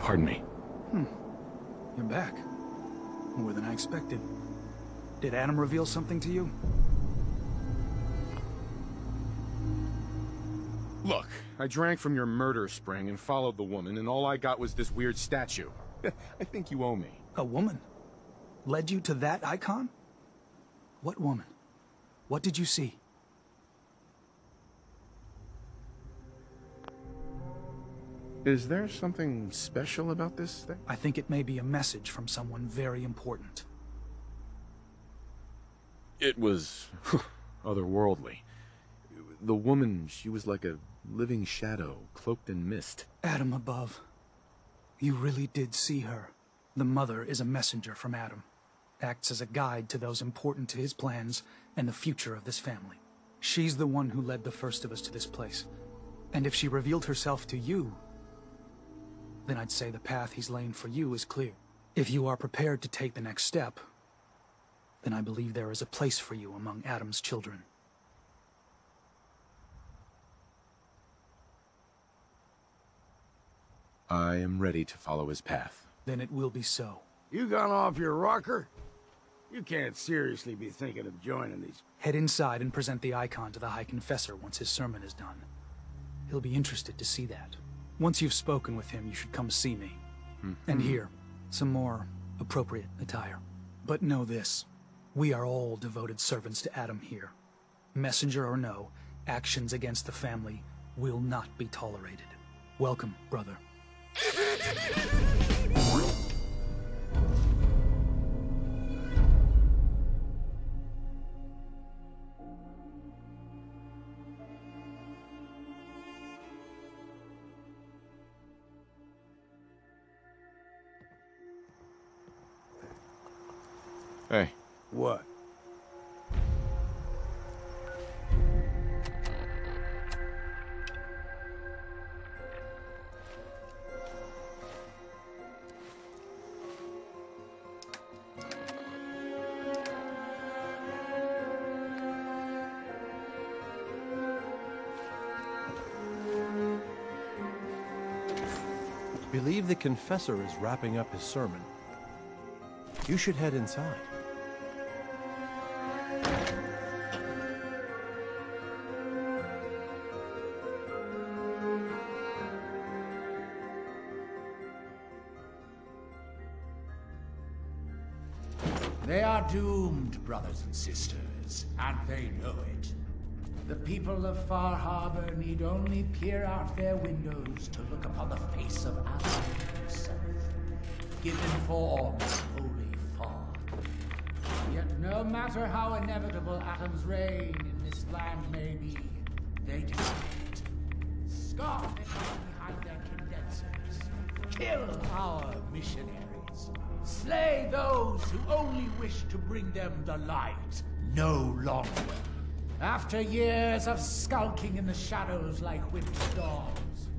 Pardon me. You're back. More than I expected. Did Adam reveal something to you? Look, I drank from your murder spring and followed the woman, and all I got was this weird statue. I think you owe me. A woman? Led you to that icon? What woman? What did you see? Is there something special about this thing? I think it may be a message from someone very important. It was otherworldly. The woman, she was like a living shadow, cloaked in mist. Adam above. You really did see her. The mother is a messenger from Adam. Acts as a guide to those important to his plans and the future of this family. She's the one who led the first of us to this place. And if she revealed herself to you, then I'd say the path he's laying for you is clear. If you are prepared to take the next step, then I believe there is a place for you among Adam's children. I am ready to follow his path. Then it will be so. You gone off your rocker? You can't seriously be thinking of joining these... Head inside and present the icon to the High Confessor once his sermon is done. He'll be interested to see that. Once you've spoken with him, you should come see me. And here, some more appropriate attire. But know this, we are all devoted servants to Adam here. Messenger or no, actions against the family will not be tolerated. Welcome, brother. Hey. What? Believe the confessor is wrapping up his sermon. You should head inside. They are doomed, brothers and sisters, and they know it. The people of Far Harbor need only peer out their windows to look upon the face of Adam himself, given form in holy fog. Yet no matter how inevitable Adam's reign in this land may be, they deny it. Scoff at us behind their condensers. Kill our missionaries. Slay those who only wish to bring them the light no longer. After years of skulking in the shadows like winter storms,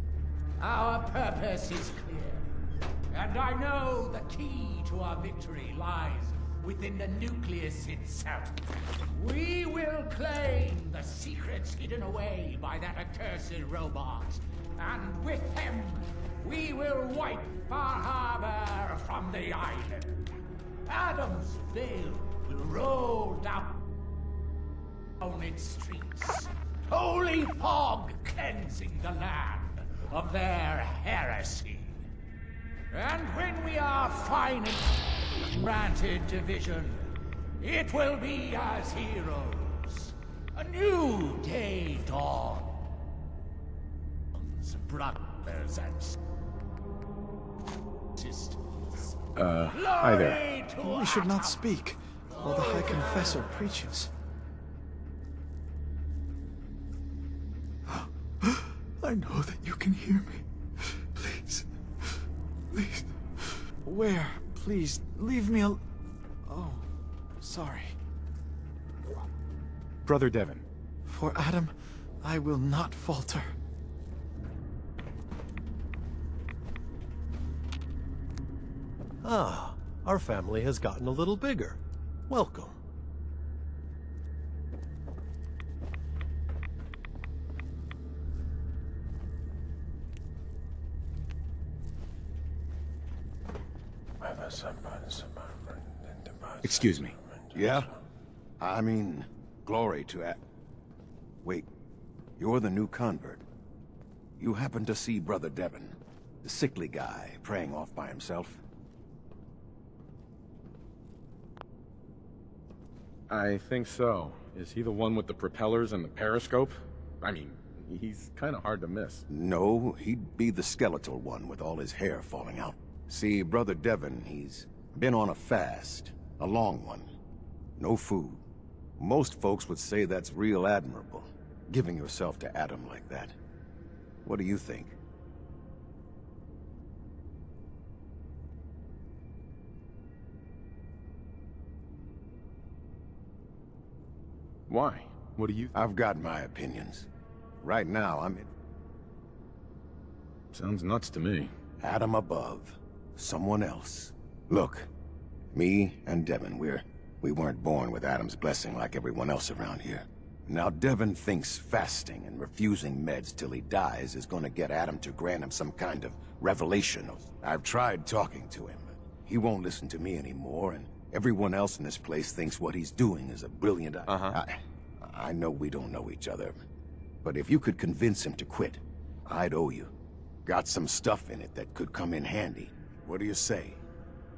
our purpose is clear. And I know the key to our victory lies within the nucleus itself. We will claim the secrets hidden away by that accursed robot. And with him, we will wipe Far Harbor from the island. Adam's veil will roll down its streets. Holy fog cleansing the land of their heresy. And when we are finally granted division, it will be as heroes. A new day dawns, brothers and sisters. Hi there. We should not speak while the High Confessor preaches. I know that you can hear me. Please. Please. Where? Please, leave me al— Oh, sorry. Brother Devon. For Adam, I will not falter. Ah, our family has gotten a little bigger. Welcome. Excuse me. Yeah? I mean, glory to Wait, you're the new convert. You happen to see Brother Devon, the sickly guy praying off by himself? I think so. Is he the one with the propellers and the periscope? I mean, he's kind of hard to miss. No, he'd be the skeletal one with all his hair falling out. See, Brother Devon, he's been on a fast. A long one. No food. Most folks would say that's real admirable, giving yourself to Adam like that. What do you think? Why? What do you... I've got my opinions. Right now, I'm in... Sounds nuts to me. Adam above. Someone else. Look, me and Devon, we weren't born with Adam's blessing like everyone else around here. Now Devon thinks fasting and refusing meds till he dies is gonna get Adam to grant him some kind of revelation. I've tried talking to him, but he won't listen to me anymore, and everyone else in this place thinks what he's doing is a brilliant... I know we don't know each other, but if you could convince him to quit, I'd owe you. Got some stuff in it that could come in handy. What do you say?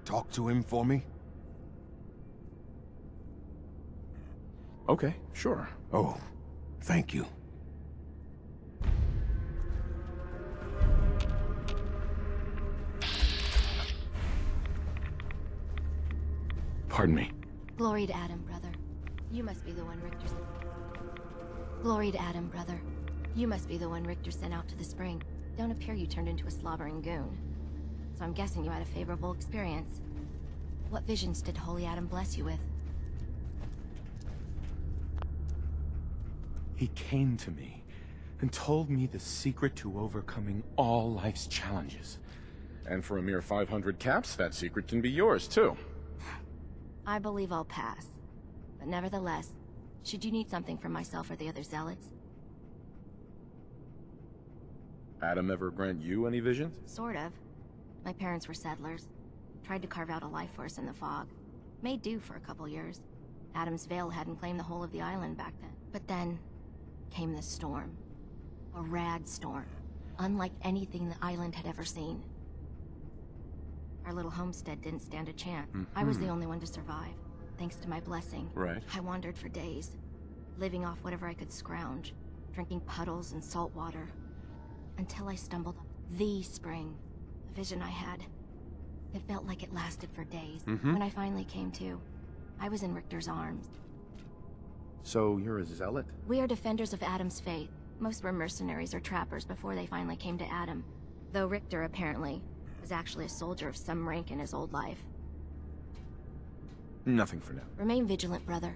Talk to him for me? Okay, sure. Oh, thank you. Pardon me. Glory to Adam, brother. You must be the one Richter... Glory to Adam, brother. You must be the one Richter sent out to the spring. Don't appear you turned into a slobbering goon. So I'm guessing you had a favorable experience. What visions did Holy Adam bless you with? He came to me and told me the secret to overcoming all life's challenges. And for a mere 500 caps, that secret can be yours, too. I believe I'll pass. But nevertheless, should you need something from myself or the other zealots? Adam ever grant you any visions? Sort of. My parents were settlers. Tried to carve out a life for us in the fog. Made do for a couple years. Adam's Veil hadn't claimed the whole of the island back then. But then came this storm. A rad storm. Unlike anything the island had ever seen. Our little homestead didn't stand a chance. I was the only one to survive, thanks to my blessing. Right. I wandered for days, living off whatever I could scrounge, drinking puddles and salt water, until I stumbled on the spring. The vision I had. It felt like it lasted for days. When I finally came to, I was in Richter's arms. So you're a zealot? We are defenders of Adam's faith. Most were mercenaries or trappers before they finally came to Adam. Though Richter, apparently, was actually a soldier of some rank in his old life. Nothing for now. Remain vigilant, brother.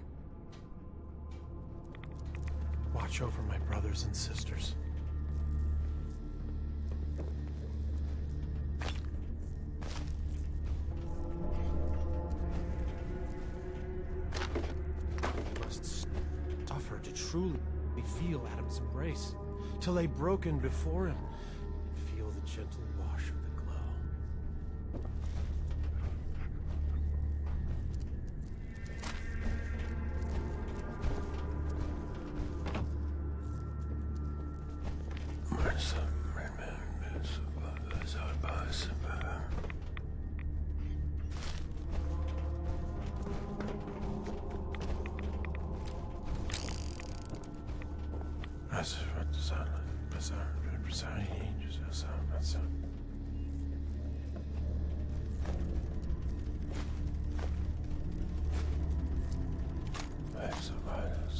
Watch over my brothers and sisters. Must suffer to truly feel Adam's embrace, to lay broken before him, and feel the gentle wash of the glow.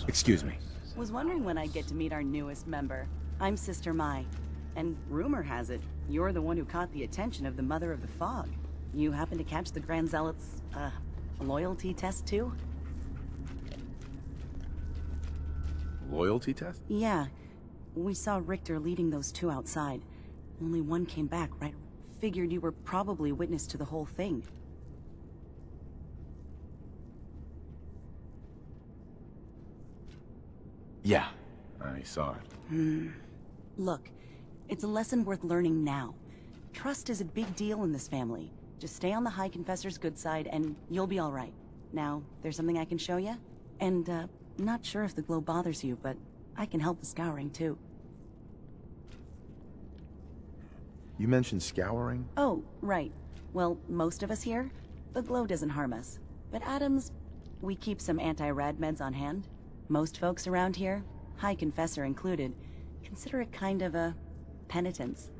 Excuse me. Was wondering when I'd get to meet our newest member. I'm Sister Mai, and rumor has it, you're the one who caught the attention of the Mother of the Fog. You happen to catch the Grand Zealot's, loyalty test too? Loyalty test? Yeah. We saw Richter leading those two outside. Only one came back, right? Figured you were probably witness to the whole thing. Yeah, I saw it. Look, it's a lesson worth learning now. Trust is a big deal in this family. Just stay on the High Confessor's good side and you'll be alright. Now, there's something I can show you? And, not sure if the glow bothers you, but I can help with scouring too. You mentioned scouring? Oh, right. Well, most of us here, the glow doesn't harm us. But Adams, we keep some anti-rad meds on hand. Most folks around here, High Confessor included, consider it kind of a penitence.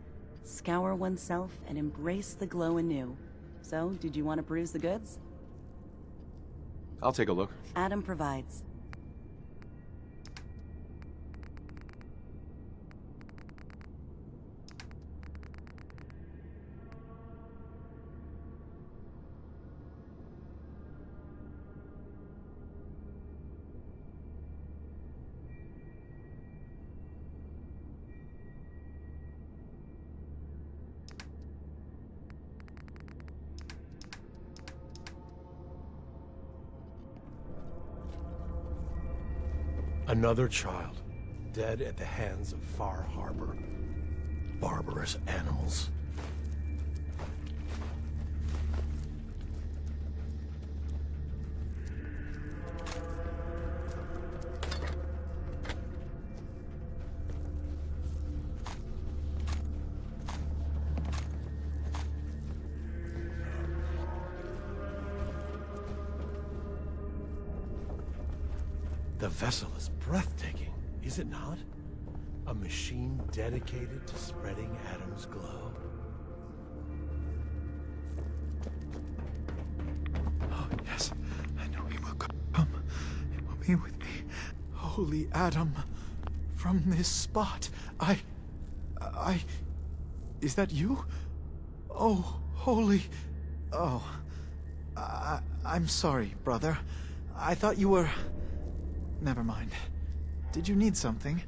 Scour oneself and embrace the glow anew. So, did you want to peruse the goods? I'll take a look. Adam provides. Another child, dead at the hands of Far Harbor. Barbarous animals. The vessel is breathtaking, is it not? A machine dedicated to spreading Adam's glow. Oh, yes. I know he will come. He will be with me. Holy Adam, from this spot, Is that you? Oh, holy... Oh. I'm sorry, brother. I thought you were... Never mind. Did you need something?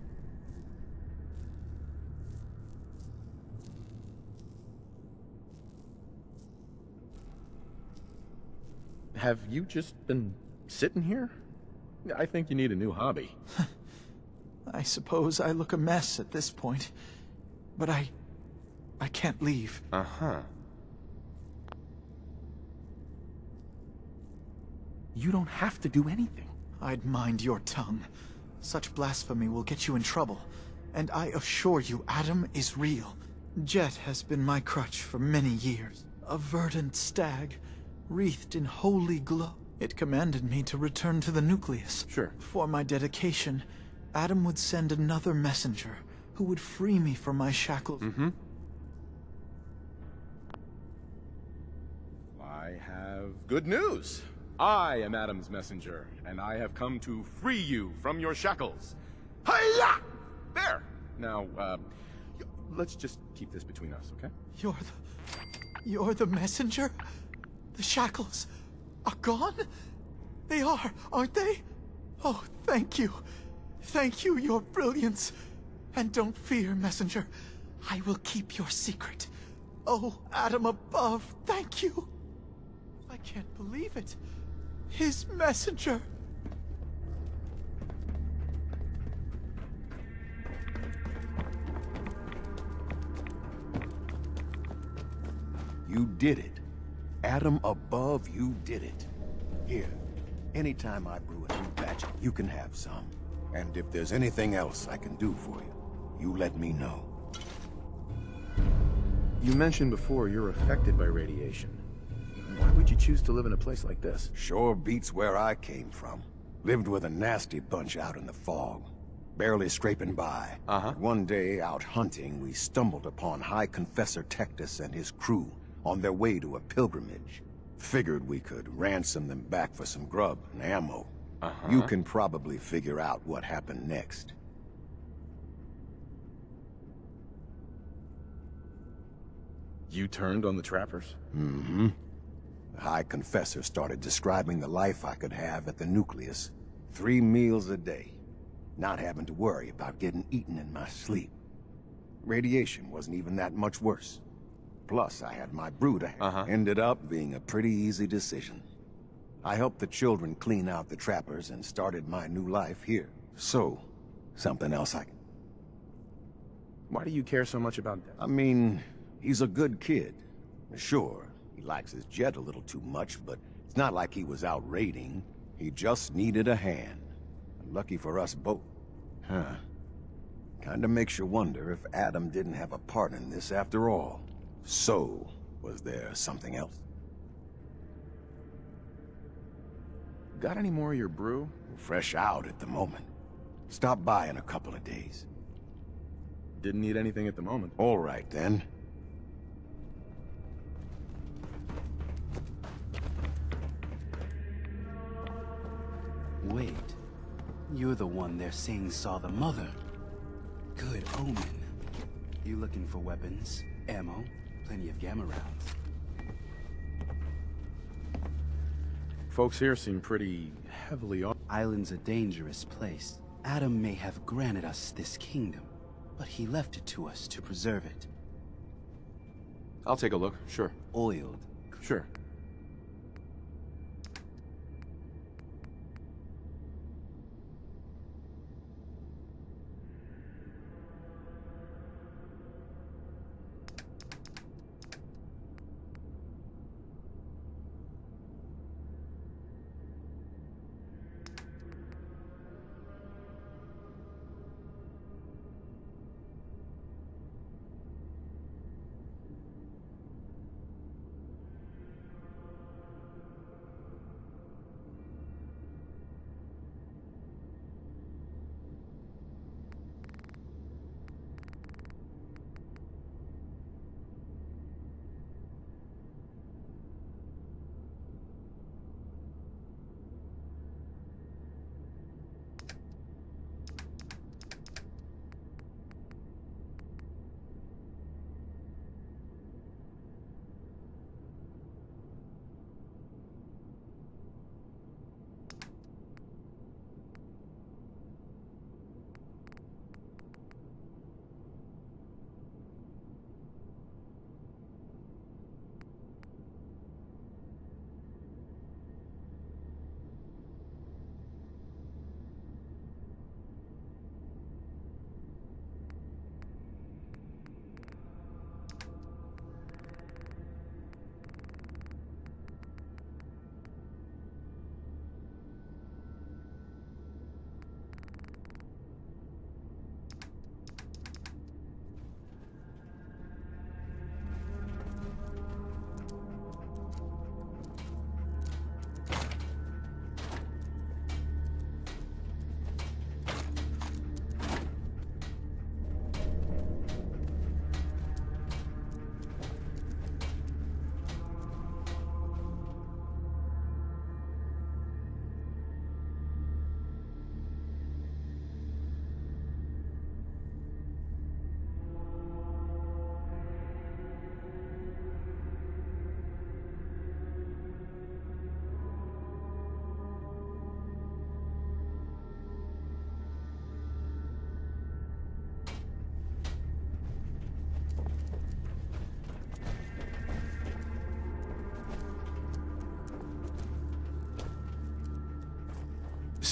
Have you just been sitting here? I think you need a new hobby. I suppose I look a mess at this point. But I can't leave. Uh-huh. You don't have to do anything. I'd mind your tongue. Such blasphemy will get you in trouble. And I assure you, Adam is real. Jet has been my crutch for many years. A verdant stag, wreathed in holy glow. It commanded me to return to the Nucleus. Sure. For my dedication, Adam would send another messenger who would free me from my shackles. I have good news. I am Adam's messenger, and I have come to free you from your shackles. Hiya! There! Now, let's just keep this between us, okay? You're the messenger? The shackles are gone? They are, aren't they? Oh, thank you. Thank you, your brilliance. And don't fear, messenger. I will keep your secret. Oh, Adam above, thank you. I can't believe it. His messenger. You did it. Adam above, you did it. Here, anytime I brew a new batch, you can have some. And if there's anything else I can do for you, you let me know. You mentioned before you're affected by radiation. Why would you choose to live in a place like this? Sure beats where I came from. Lived with a nasty bunch out in the fog. Barely scraping by. One day, out hunting, we stumbled upon High Confessor Tectus and his crew on their way to a pilgrimage. Figured we could ransom them back for some grub and ammo. You can probably figure out what happened next. You turned on the trappers? The High Confessor started describing the life I could have at the Nucleus. 3 meals a day. Not having to worry about getting eaten in my sleep. Radiation wasn't even that much worse. Plus, I had my brew to handle. Ended up being a pretty easy decision. I helped the children clean out the trappers and started my new life here. So, something else I can... Why do you care so much about that? I mean, he's a good kid. Sure, he likes his jet a little too much, but it's not like he was out raiding. He just needed a hand. Lucky for us both. Kinda makes you wonder if Adam didn't have a part in this after all. So, was there something else? Got any more of your brew? Fresh out at the moment. Stop by in a couple of days. Didn't need anything at the moment. All right, then. Wait. You're the one they're saying saw the mother. Good omen. You looking for weapons, ammo, plenty of gamma rounds? Folks here seem pretty heavily off. Island's a dangerous place. Adam may have granted us this kingdom, but he left it to us to preserve it. I'll take a look, sure. Oiled. Sure.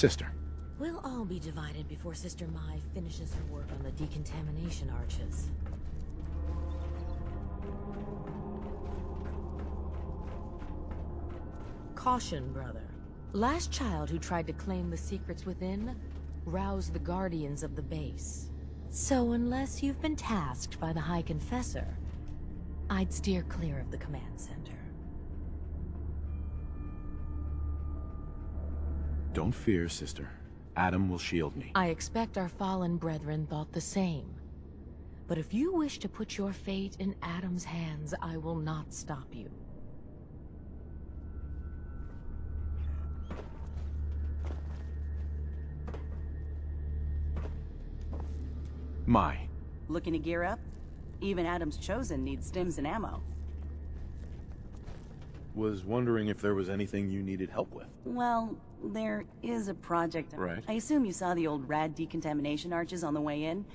sister? We'll all be divided before Sister Mai finishes her work on the decontamination arches. Caution, brother. Last child who tried to claim the secrets within roused the guardians of the base. So unless you've been tasked by the High Confessor, I'd steer clear of the command center. Don't fear, sister. Adam will shield me. I expect our fallen brethren thought the same. But if you wish to put your fate in Adam's hands, I will not stop you. Mai. Looking to gear up? Even Adam's Chosen needs stims and ammo. Was wondering if there was anything you needed help with. Well, there is a project. Right. I assume you saw the old rad decontamination arches on the way in.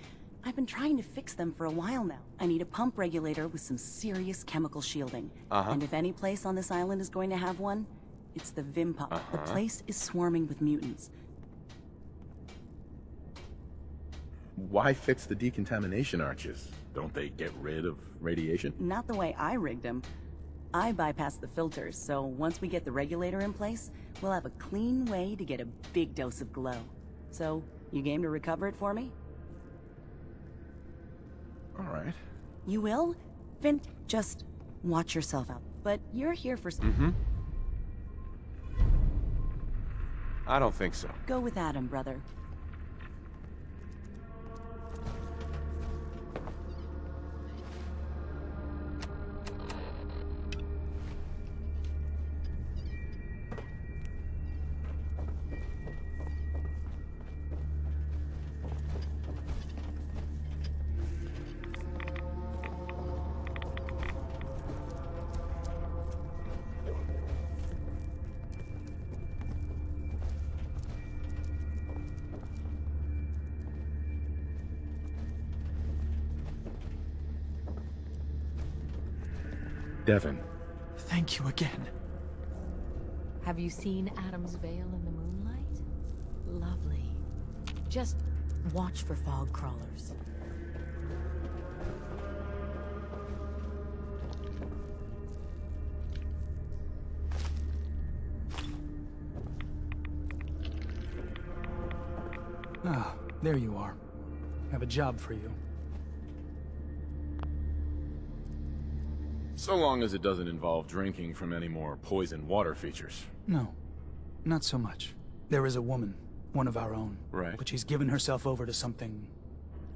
I've been trying to fix them for a while now. I need a pump regulator with some serious chemical shielding. And if any place on this island is going to have one, it's the Vim pump. The place is swarming with mutants. Why fix the decontamination arches? Don't they get rid of radiation? Not the way I rigged them. I bypassed the filters, so once we get the regulator in place, we'll have a clean way to get a big dose of glow. So, you game to recover it for me? All right. You will? Vin, just watch yourself out. But you're here for... I don't think so. Go with Adam, brother. Devin. Thank you again. Have you seen Adam's Veil in the moonlight? Lovely. Just watch for fog crawlers. Ah, there you are. I have a job for you. So long as it doesn't involve drinking from any more poison water features. No, not so much. There is a woman, one of our own. Right. But she's given herself over to something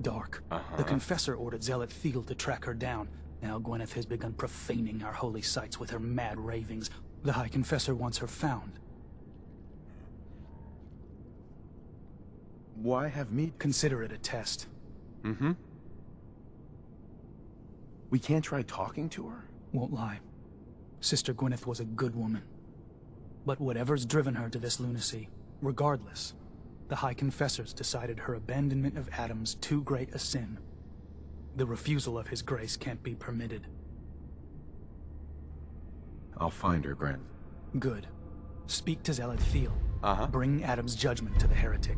dark. The Confessor ordered Zealot Field to track her down. Now Gwyneth has begun profaning our holy sites with her mad ravings. The High Confessor wants her found. Why have me... Consider it a test. We can't try talking to her? Won't lie. Sister Gwyneth was a good woman. But whatever's driven her to this lunacy, regardless, the High Confessors decided her abandonment of Adam's too great a sin. The refusal of his grace can't be permitted. I'll find her, Grant. Good. Speak to Zealot Thiel. Bring Adam's judgment to the heretic.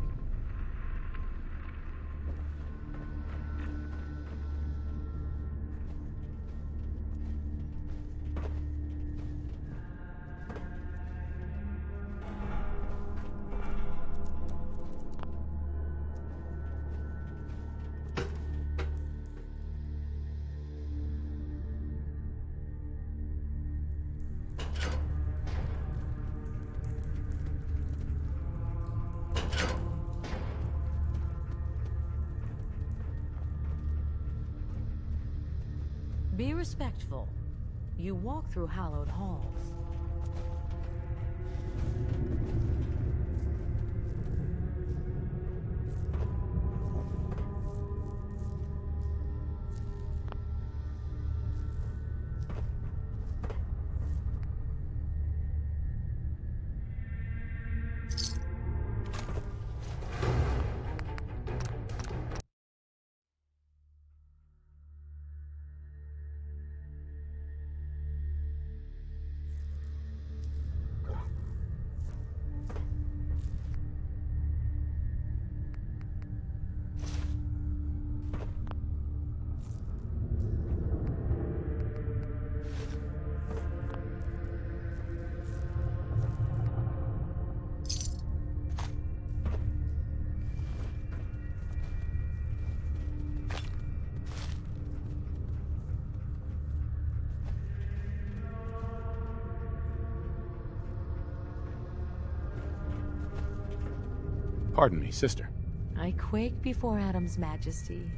Be respectful. You walk through hallowed halls. Pardon me, sister. I quake before Adam's majesty.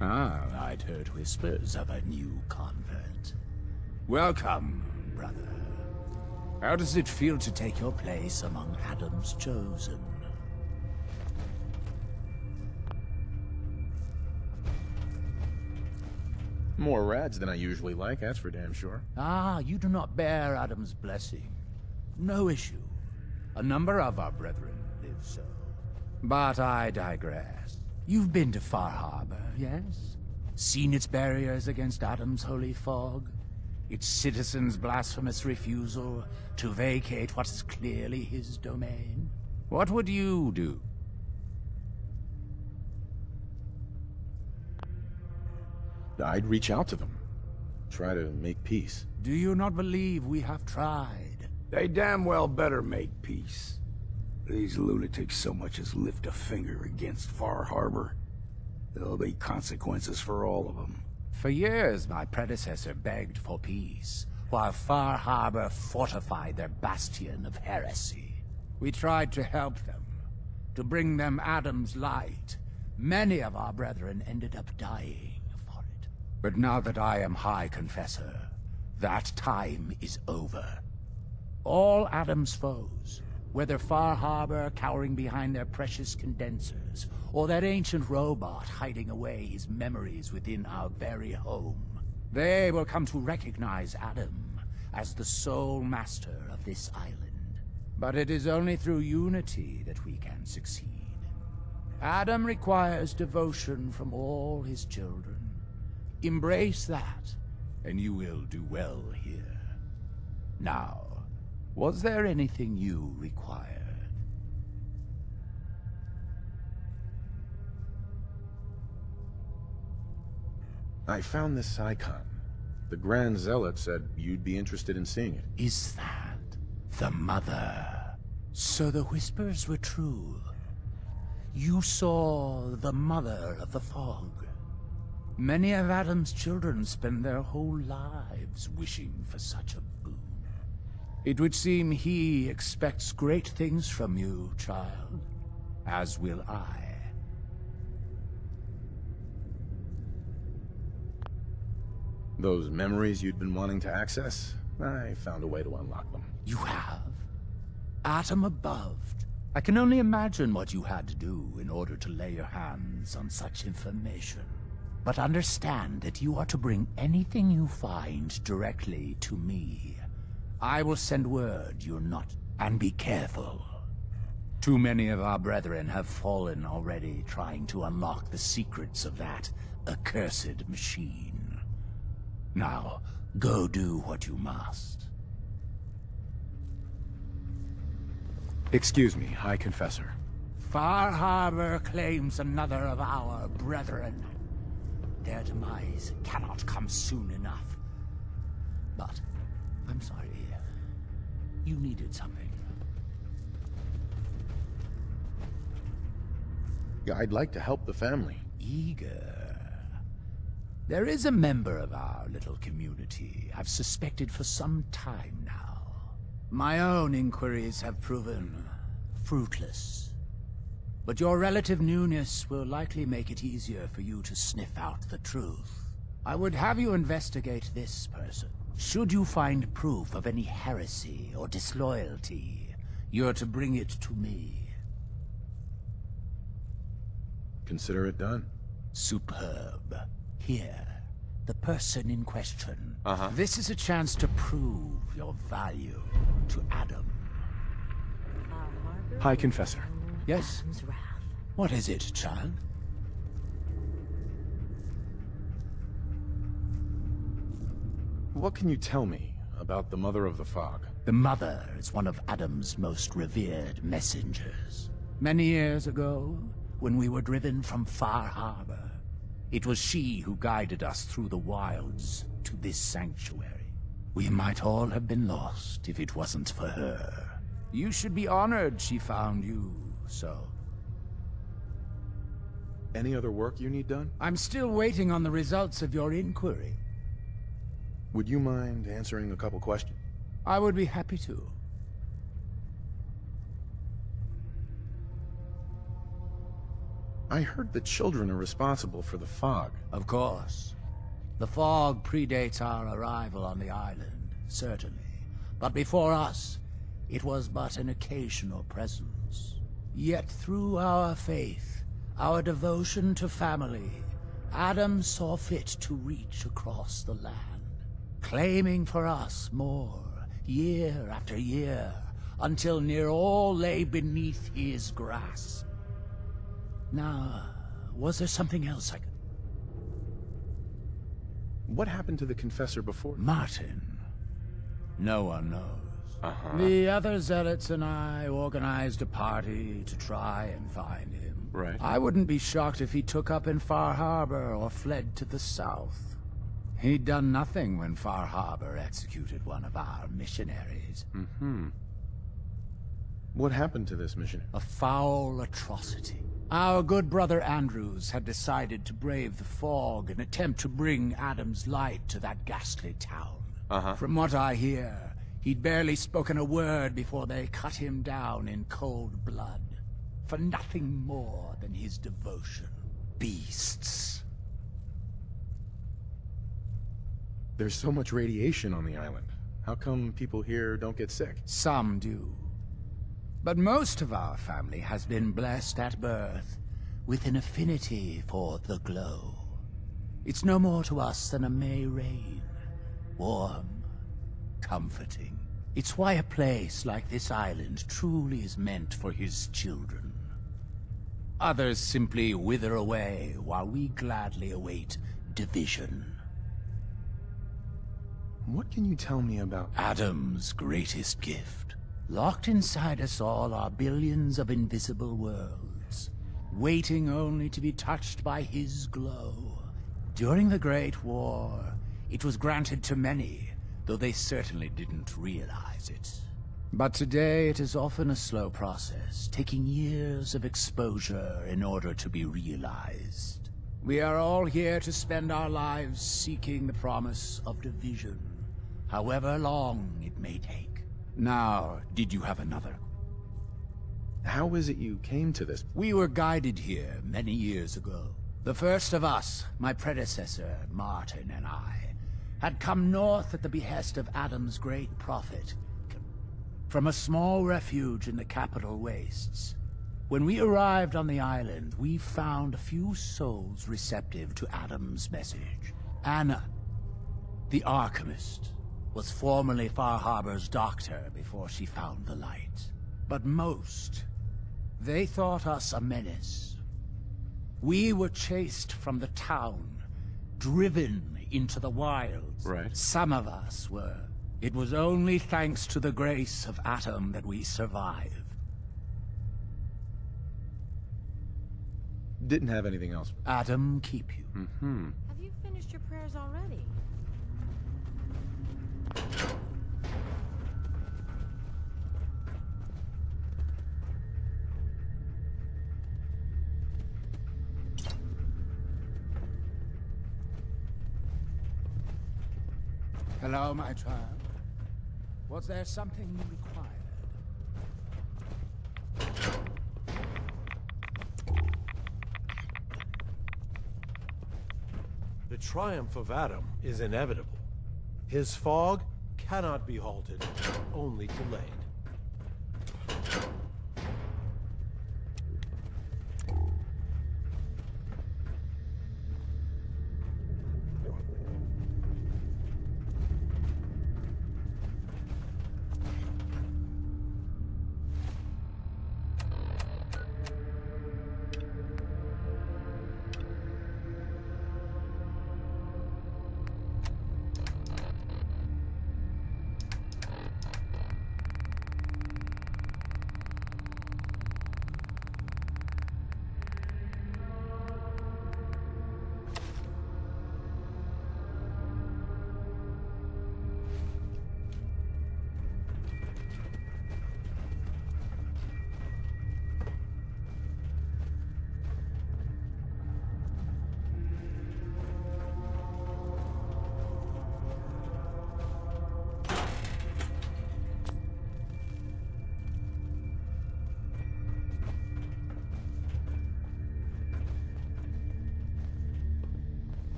Ah, I'd heard whispers of a new convert. Welcome, brother. How does it feel to take your place among Adam's chosen? More rads than I usually like, that's for damn sure. Ah, you do not bear Adam's blessing. No issue. A number of our brethren live so. But I digress. You've been to Far Harbor, yes? Seen its barriers against Adam's holy fog? Its citizens' blasphemous refusal to vacate what is clearly his domain? What would you do? I'd reach out to them. Try to make peace. Do you not believe we have tried? They damn well better make peace. These lunatics so much as lift a finger against Far Harbor. There'll be consequences for all of them. For years, my predecessor begged for peace, while Far Harbor fortified their bastion of heresy. We tried to help them, to bring them Adam's light. Many of our brethren ended up dying for it. But now that I am High Confessor, that time is over. All Adam's foes, whether Far Harbor cowering behind their precious condensers, or that ancient robot hiding away his memories within our very home, they will come to recognize Adam as the sole master of this island. But it is only through unity that we can succeed. Adam requires devotion from all his children. Embrace that, and you will do well here. Now, was there anything you required? I found this icon. The Grand Zealot said you'd be interested in seeing it. Is that the Mother? So the whispers were true. You saw the Mother of the Fog. Many of Adam's children spend their whole lives wishing for such a boon. It would seem he expects great things from you, child, as will I. Those memories you'd been wanting to access? I found a way to unlock them. You have? Atom above. I can only imagine what you had to do in order to lay your hands on such information. But understand that you are to bring anything you find directly to me. I will send word you're not, and be careful. Too many of our brethren have fallen already trying to unlock the secrets of that accursed machine. Now, go do what you must. Excuse me, High Confessor. Far Harbor claims another of our brethren. Their demise cannot come soon enough. But, I'm sorry. You needed something. I'd like to help the family. Eager. There is a member of our little community I've suspected for some time now. My own inquiries have proven fruitless. But your relative newness will likely make it easier for you to sniff out the truth. I would have you investigate this person. Should you find proof of any heresy or disloyalty, you're to bring it to me. Consider it done. Superb. Here, the person in question. Uh-huh. This is a chance to prove your value to Adam. High Confessor. Yes? What is it, child? What can you tell me about the Mother of the Fog? The Mother is one of Adam's most revered messengers. Many years ago, when we were driven from Far Harbor, it was she who guided us through the wilds to this sanctuary. We might all have been lost if it wasn't for her. You should be honored she found you, so... Any other work you need done? I'm still waiting on the results of your inquiry. Would you mind answering a couple questions? I would be happy to. I heard the children are responsible for the fog. Of course. The fog predates our arrival on the island, certainly. But before us, it was but an occasional presence. Yet through our faith, our devotion to family, Adam saw fit to reach across the land, claiming for us more, year after year, until near all lay beneath his grasp. Now, was there something else I could... What happened to the Confessor before? Martin. No one knows. The other zealots and I organized a party to try and find him. Right. I wouldn't be shocked if he took up in Far Harbor or fled to the south. He'd done nothing when Far Harbor executed one of our missionaries. What happened to this missionary? A foul atrocity. Our good brother Andrews had decided to brave the fog and attempt to bring Adam's light to that ghastly town. From what I hear, he'd barely spoken a word before they cut him down in cold blood, for nothing more than his devotion. Beasts. There's so much radiation on the island. How come people here don't get sick? Some do. But most of our family has been blessed at birth with an affinity for the glow. It's no more to us than a May rain. Warm, comforting. It's why a place like this island truly is meant for his children. Others simply wither away while we gladly await division. What can you tell me about Adam's greatest gift? Locked inside us all are billions of invisible worlds, waiting only to be touched by his glow. During the Great War, it was granted to many, though they certainly didn't realize it. But today it is often a slow process, taking years of exposure in order to be realized. We are all here to spend our lives seeking the promise of division, however long it may take. Now, did you have another? How is it you came to this? We were guided here many years ago. The first of us, my predecessor, Martin, and I, had come north at the behest of Adam's great prophet, from a small refuge in the capital wastes. When we arrived on the island, we found a few souls receptive to Adam's message. Anna, the Archivist, was formerly Far Harbor's doctor before she found the light. But most, they thought us a menace. We were chased from the town, driven into the wilds. Right. Some of us were. It was only thanks to the grace of Adam that we survived. Didn't have anything else. Adam keep you. Have you finished your prayers already? Hello, my child. Was there something you required? The triumph of Adam is inevitable. His fog cannot be halted, only delayed.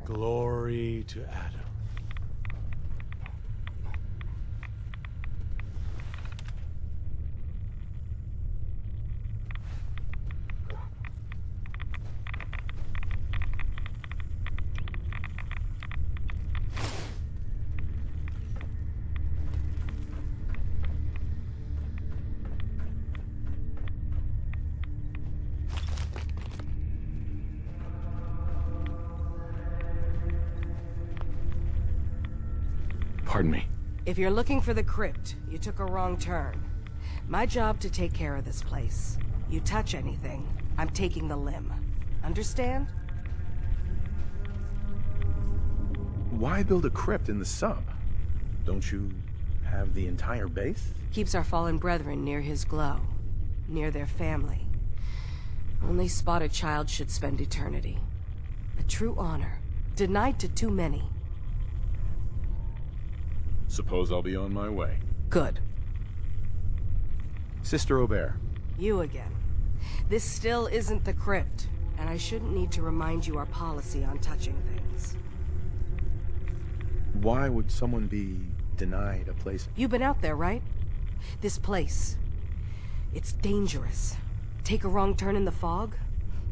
Glory to Adam. Pardon me. If you're looking for the crypt, you took a wrong turn. My job to take care of this place. You touch anything, I'm taking the limb. Understand? Why build a crypt in the sub? Don't you have the entire base? Keeps our fallen brethren near his glow. Near their family. Only spotted child should spend eternity. A true honor. Denied to too many. Suppose I'll be on my way. Good. Sister Aubert. You again. This still isn't the crypt, and I shouldn't need to remind you our policy on touching things. Why would someone be denied a place? You've been out there, right? This place. It's dangerous. Take a wrong turn in the fog?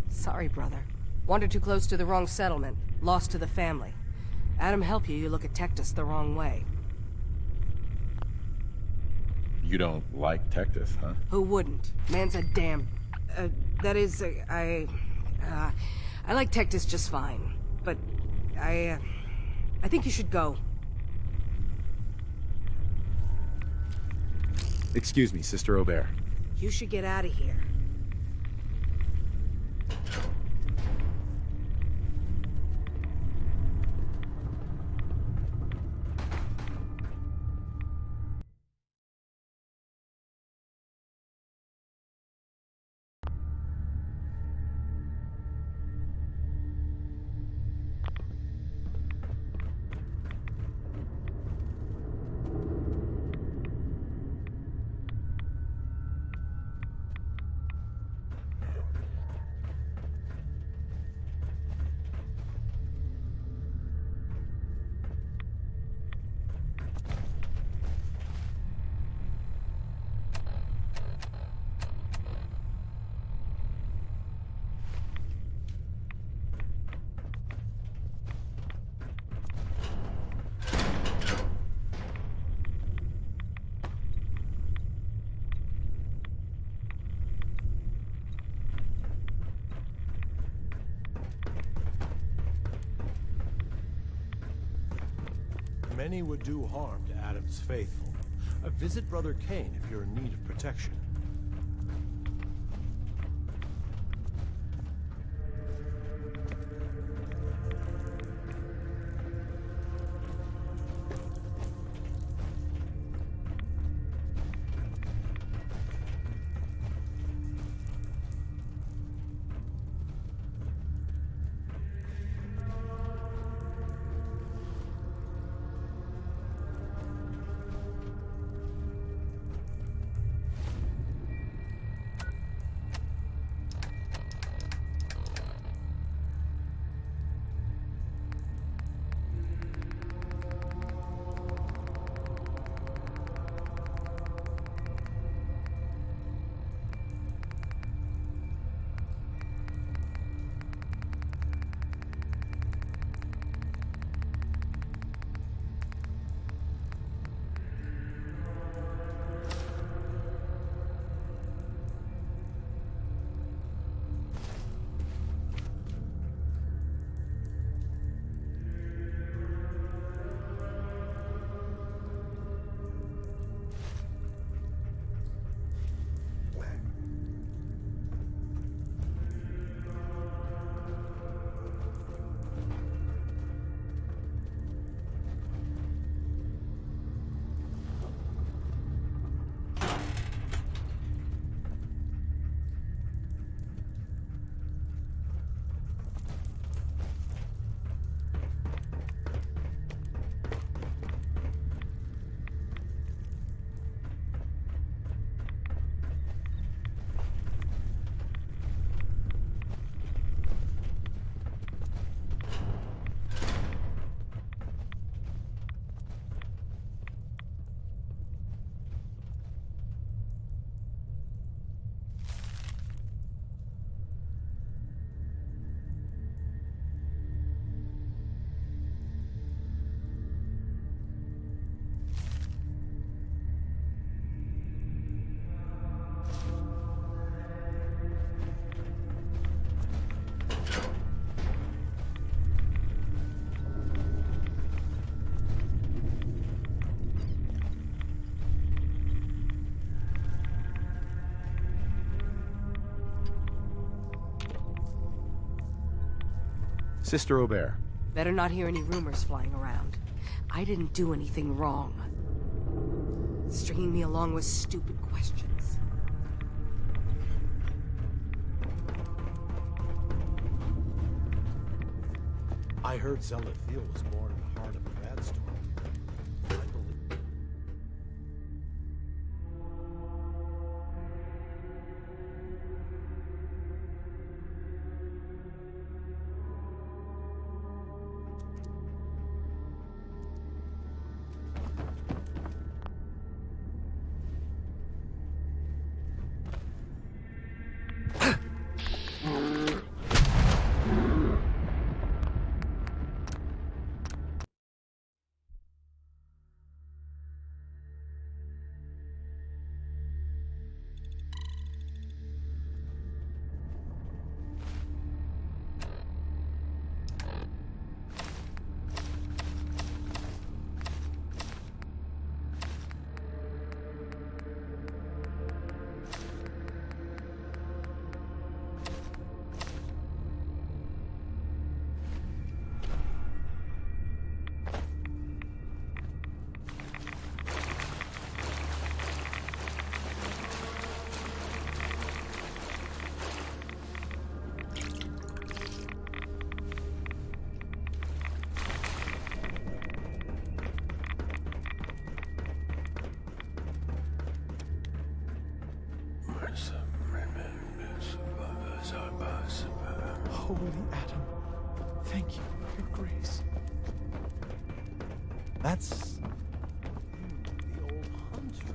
Sorry, brother. Wandered too close to the wrong settlement. Lost to the family. Adam help you look at Tectus the wrong way. You don't like Tectus, huh? Who wouldn't? Man's a damn... that is, I like Tectus just fine. But, I think you should go. Excuse me, Sister Aubert. You should get out of here. Many would do harm to Adam's faithful. Visit Brother Cain if you're in need of protection. Sister Aubert. Better not hear any rumors flying around. I didn't do anything wrong. Stringing me along with stupid questions. I heard Zealot Thiel was born in the heart of the Bad Storm. I believe... Holy Adam, thank you for your grace. That's... the old hunter.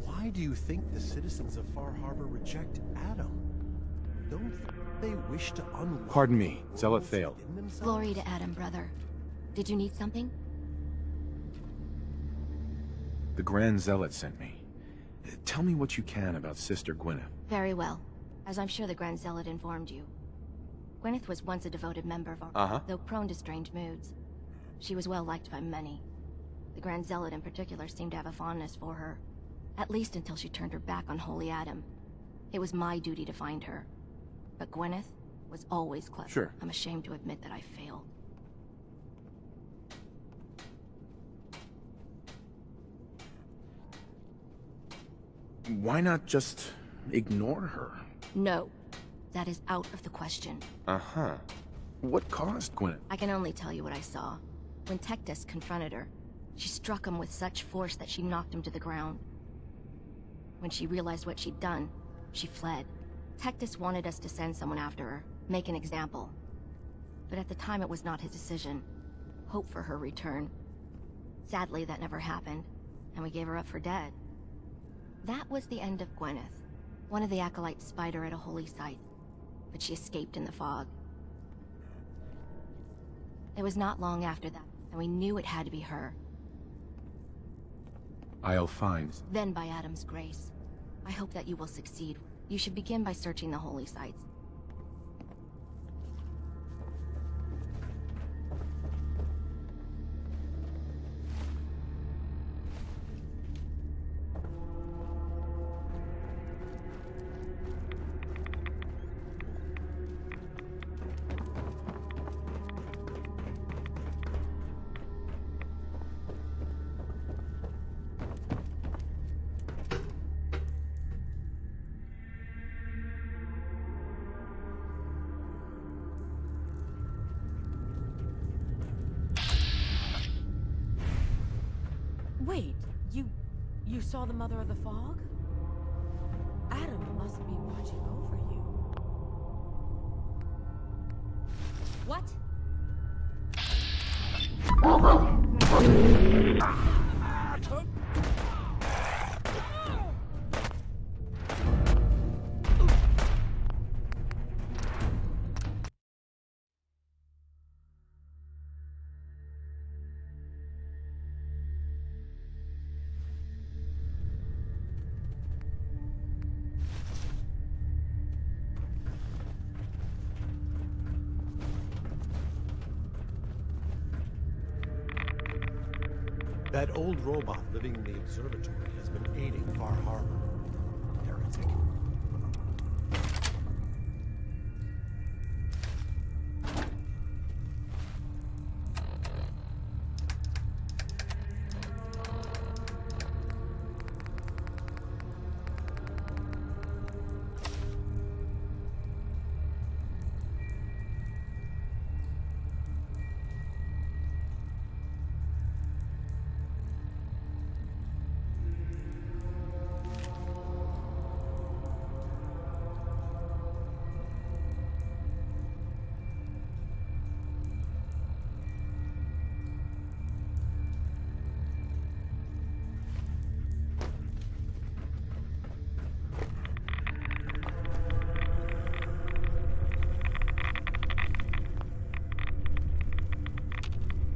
Why do you think the citizens of Far Harbor reject Adam? Don't they wish to unlock... Pardon me, Zealot Thale. Glory to Adam, brother. Did you need something? The Grand Zealot sent me. Tell me what you can about Sister Gwyneth. Very well. As I'm sure the Grand Zealot informed you. Gwyneth was once a devoted member of our... though prone to strange moods. She was well liked by many. The Grand Zealot in particular seemed to have a fondness for her. At least until she turned her back on Holy Adam. It was my duty to find her. But Gwyneth was always clever. Sure. I'm ashamed to admit that I failed. Why not just ignore her? No. That is out of the question. Uh-huh. What caused Gwyneth? I can only tell you what I saw. When Tectus confronted her, she struck him with such force that she knocked him to the ground. When she realized what she'd done, she fled. Tectus wanted us to send someone after her, make an example. But at the time it was not his decision. Hope for her return. Sadly, that never happened, and we gave her up for dead. That was the end of Gwyneth. One of the acolytes spied her at a holy site, but she escaped in the fog. It was not long after that, and we knew it had to be her. I'll find... Then by Adam's grace, I hope that you will succeed. You should begin by searching the holy sites. Wait, you saw the Mother of the Fog? Adam must be watching over you. What? That old robot living in the observatory has been aiding Far Harbor. Heretic.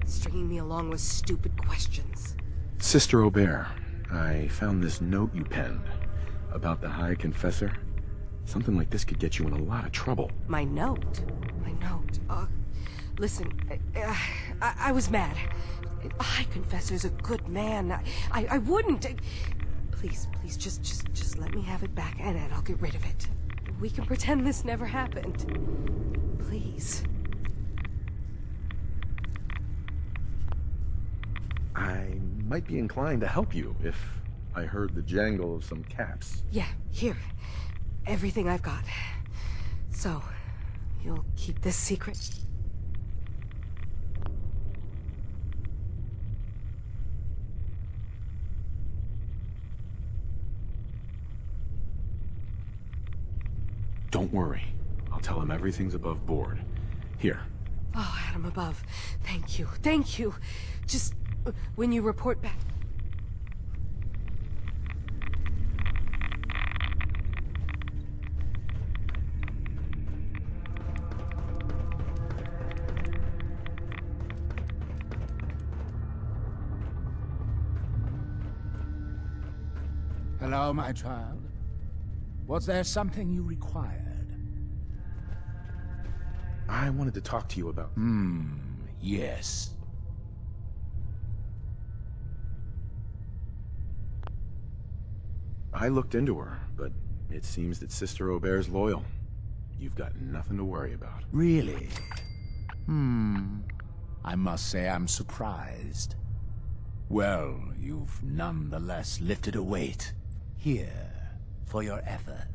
Stringing me along with stupid questions. Sister Aubert, I found this note you penned about the High Confessor. Something like this could get you in a lot of trouble. My note? My note? Listen, I was mad. The High Confessor's a good man. I wouldn't... Please, just let me have it back and I'll get rid of it. We can pretend this never happened. Please. I might be inclined to help you if I heard the jangle of some caps. Yeah, here. Everything I've got. So, you'll keep this secret? Don't worry. I'll tell him everything's above board. Here. Oh, Adam above. Thank you. Thank you. Just when you report back. Hello, my child. Was there something you required? I wanted to talk to you about... Yes. I looked into her, but it seems that Sister Aubert's loyal. You've got nothing to worry about. Really? I must say I'm surprised. Well, you've nonetheless lifted a weight. Here, for your effort.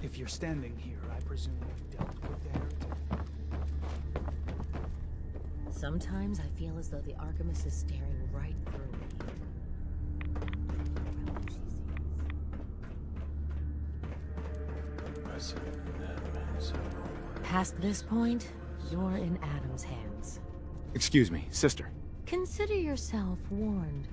If you're standing here, I presume you've dealt with the heretic. Sometimes I feel as though the Archemist is staring right through me. Past this point, you're in Adam's hands. Excuse me, sister. Consider yourself warned.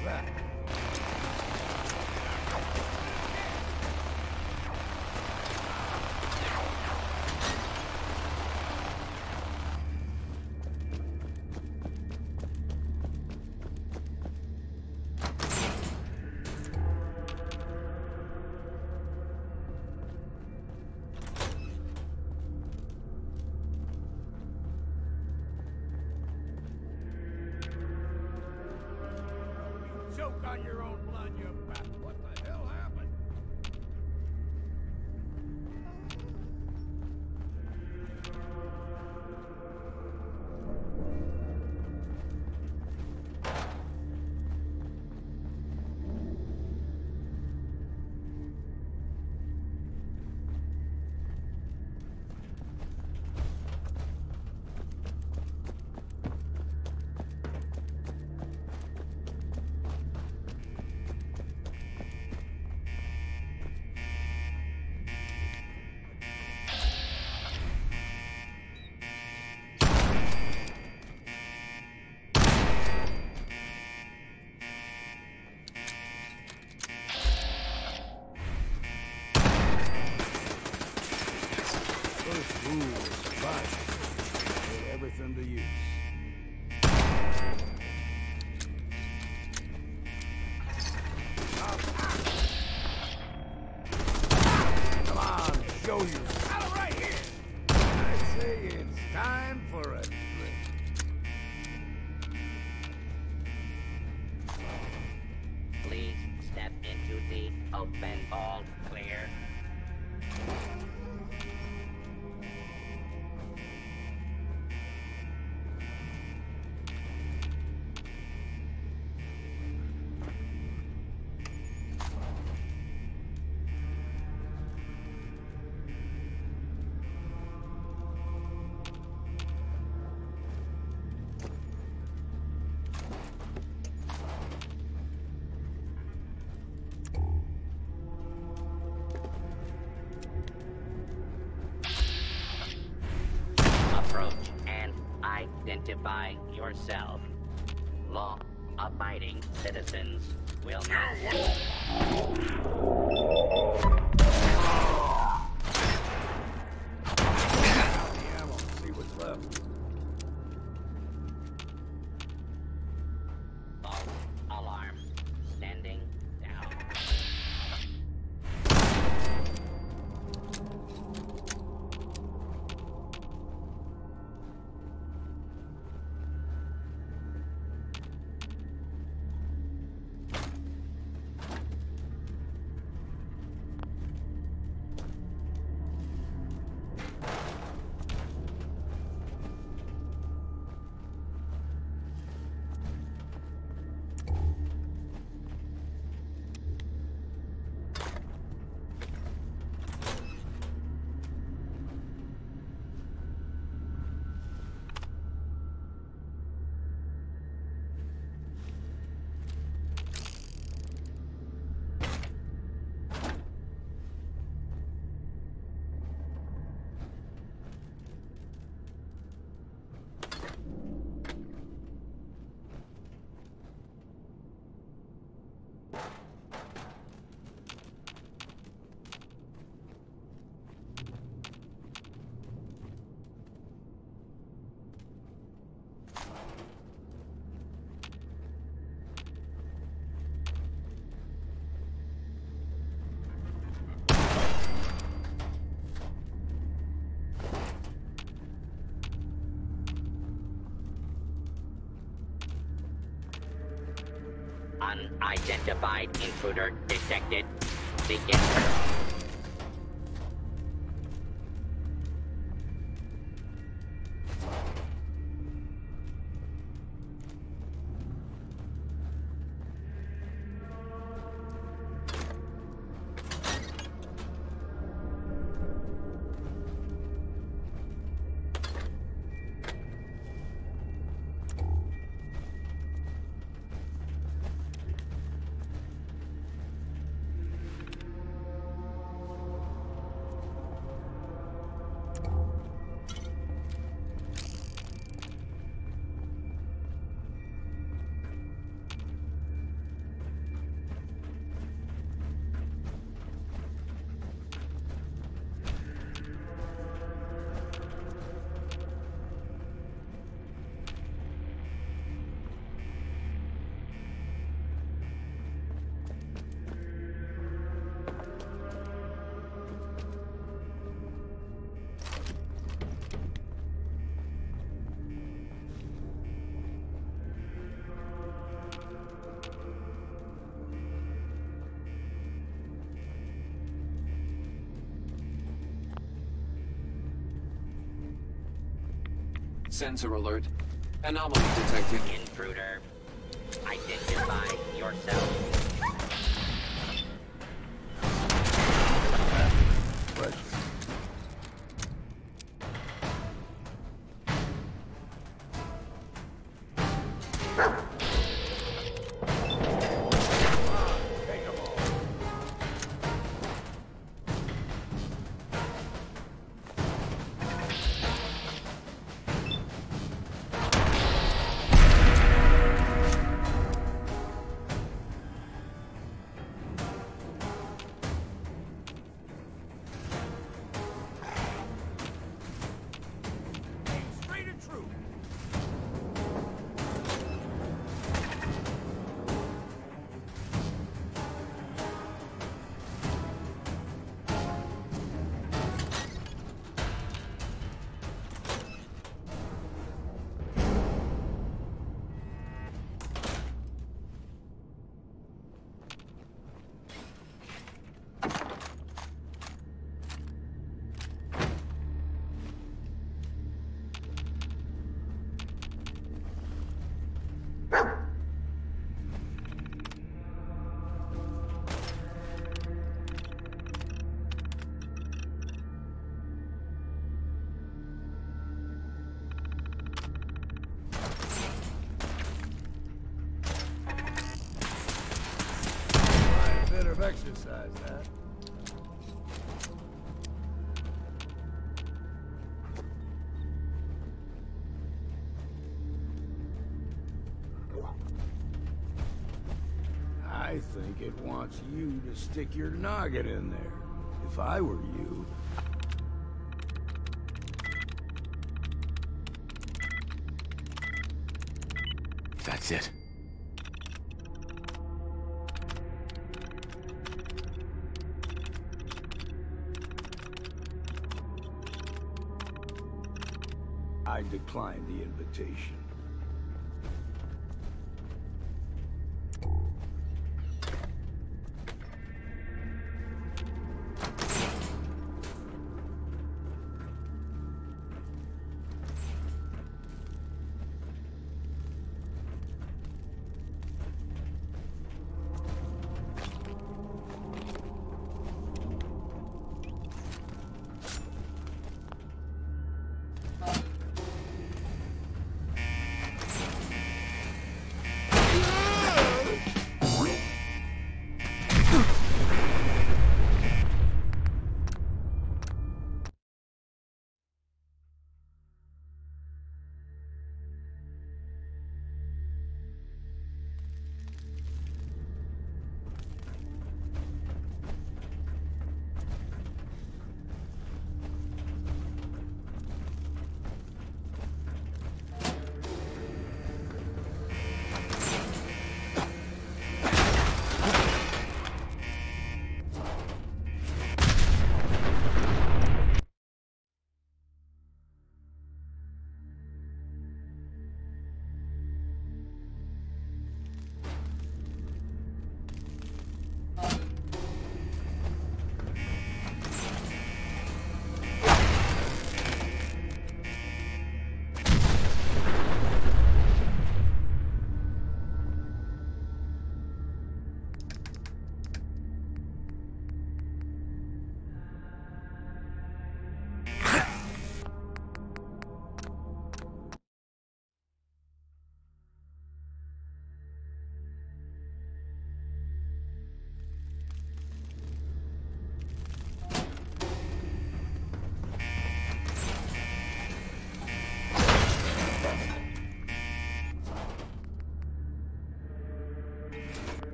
was that? Choke on your own blood, you bat. What the hell happened? First rule is survival. Put everything to use. Come on, show you. Out right here. I say it's time for a drink. Please step into the open all clear. Approach and identify yourself. Law-abiding citizens will not... Out the ammo. See what's left. False alarm. Standing down. Unidentified intruder detected. Begin. Sensor alert. Anomaly detected. Intruder. Identify yourself. Exercise that. I think it wants you to stick your noggin in there. If I were you... That's it. I declined the invitation.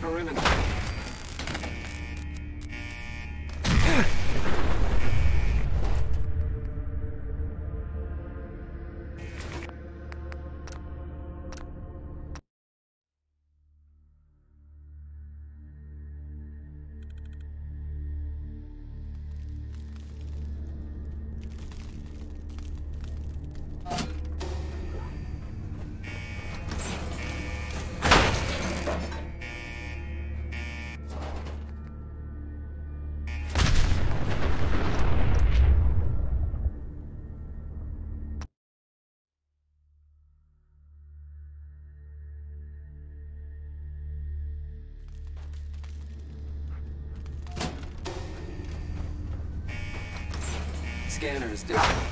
Perimeter. Scanners down.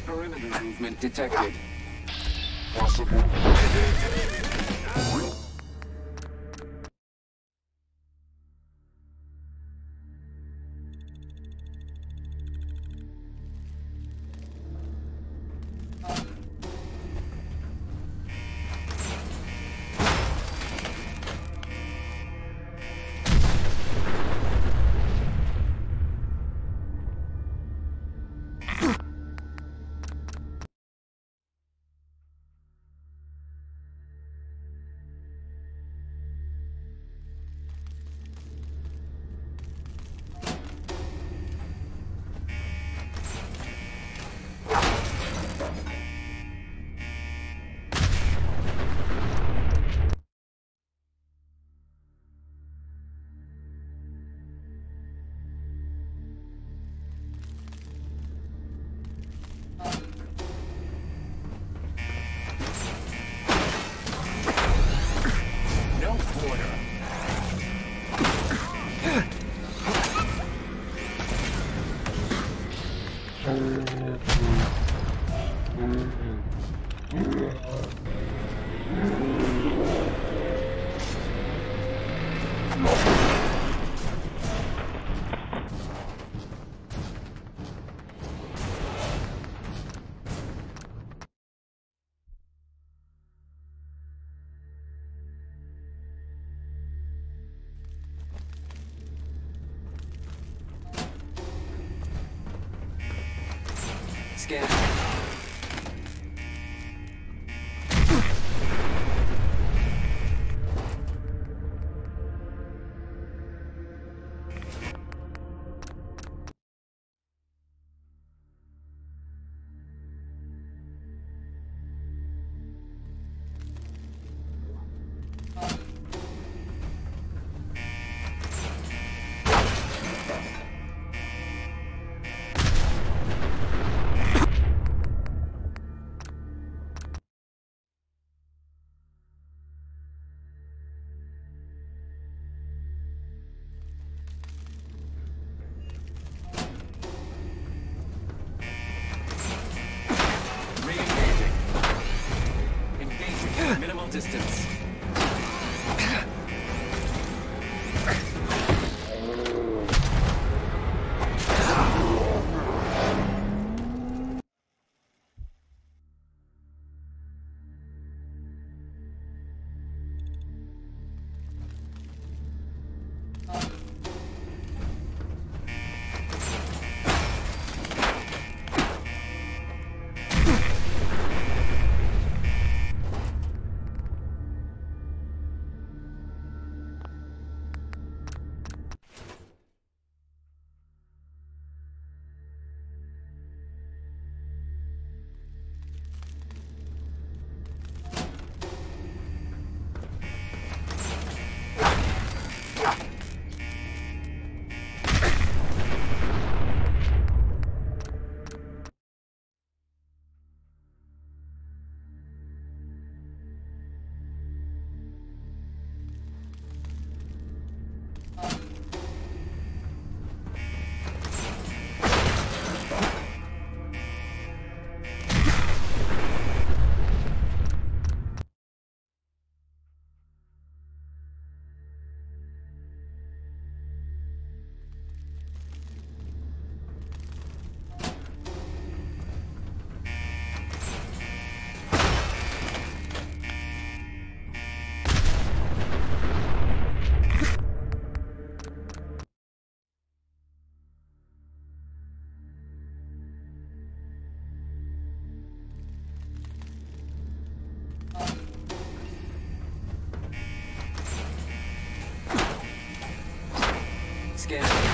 Perimeter movement detected. Possible. Scan. Minimal distance. Scan.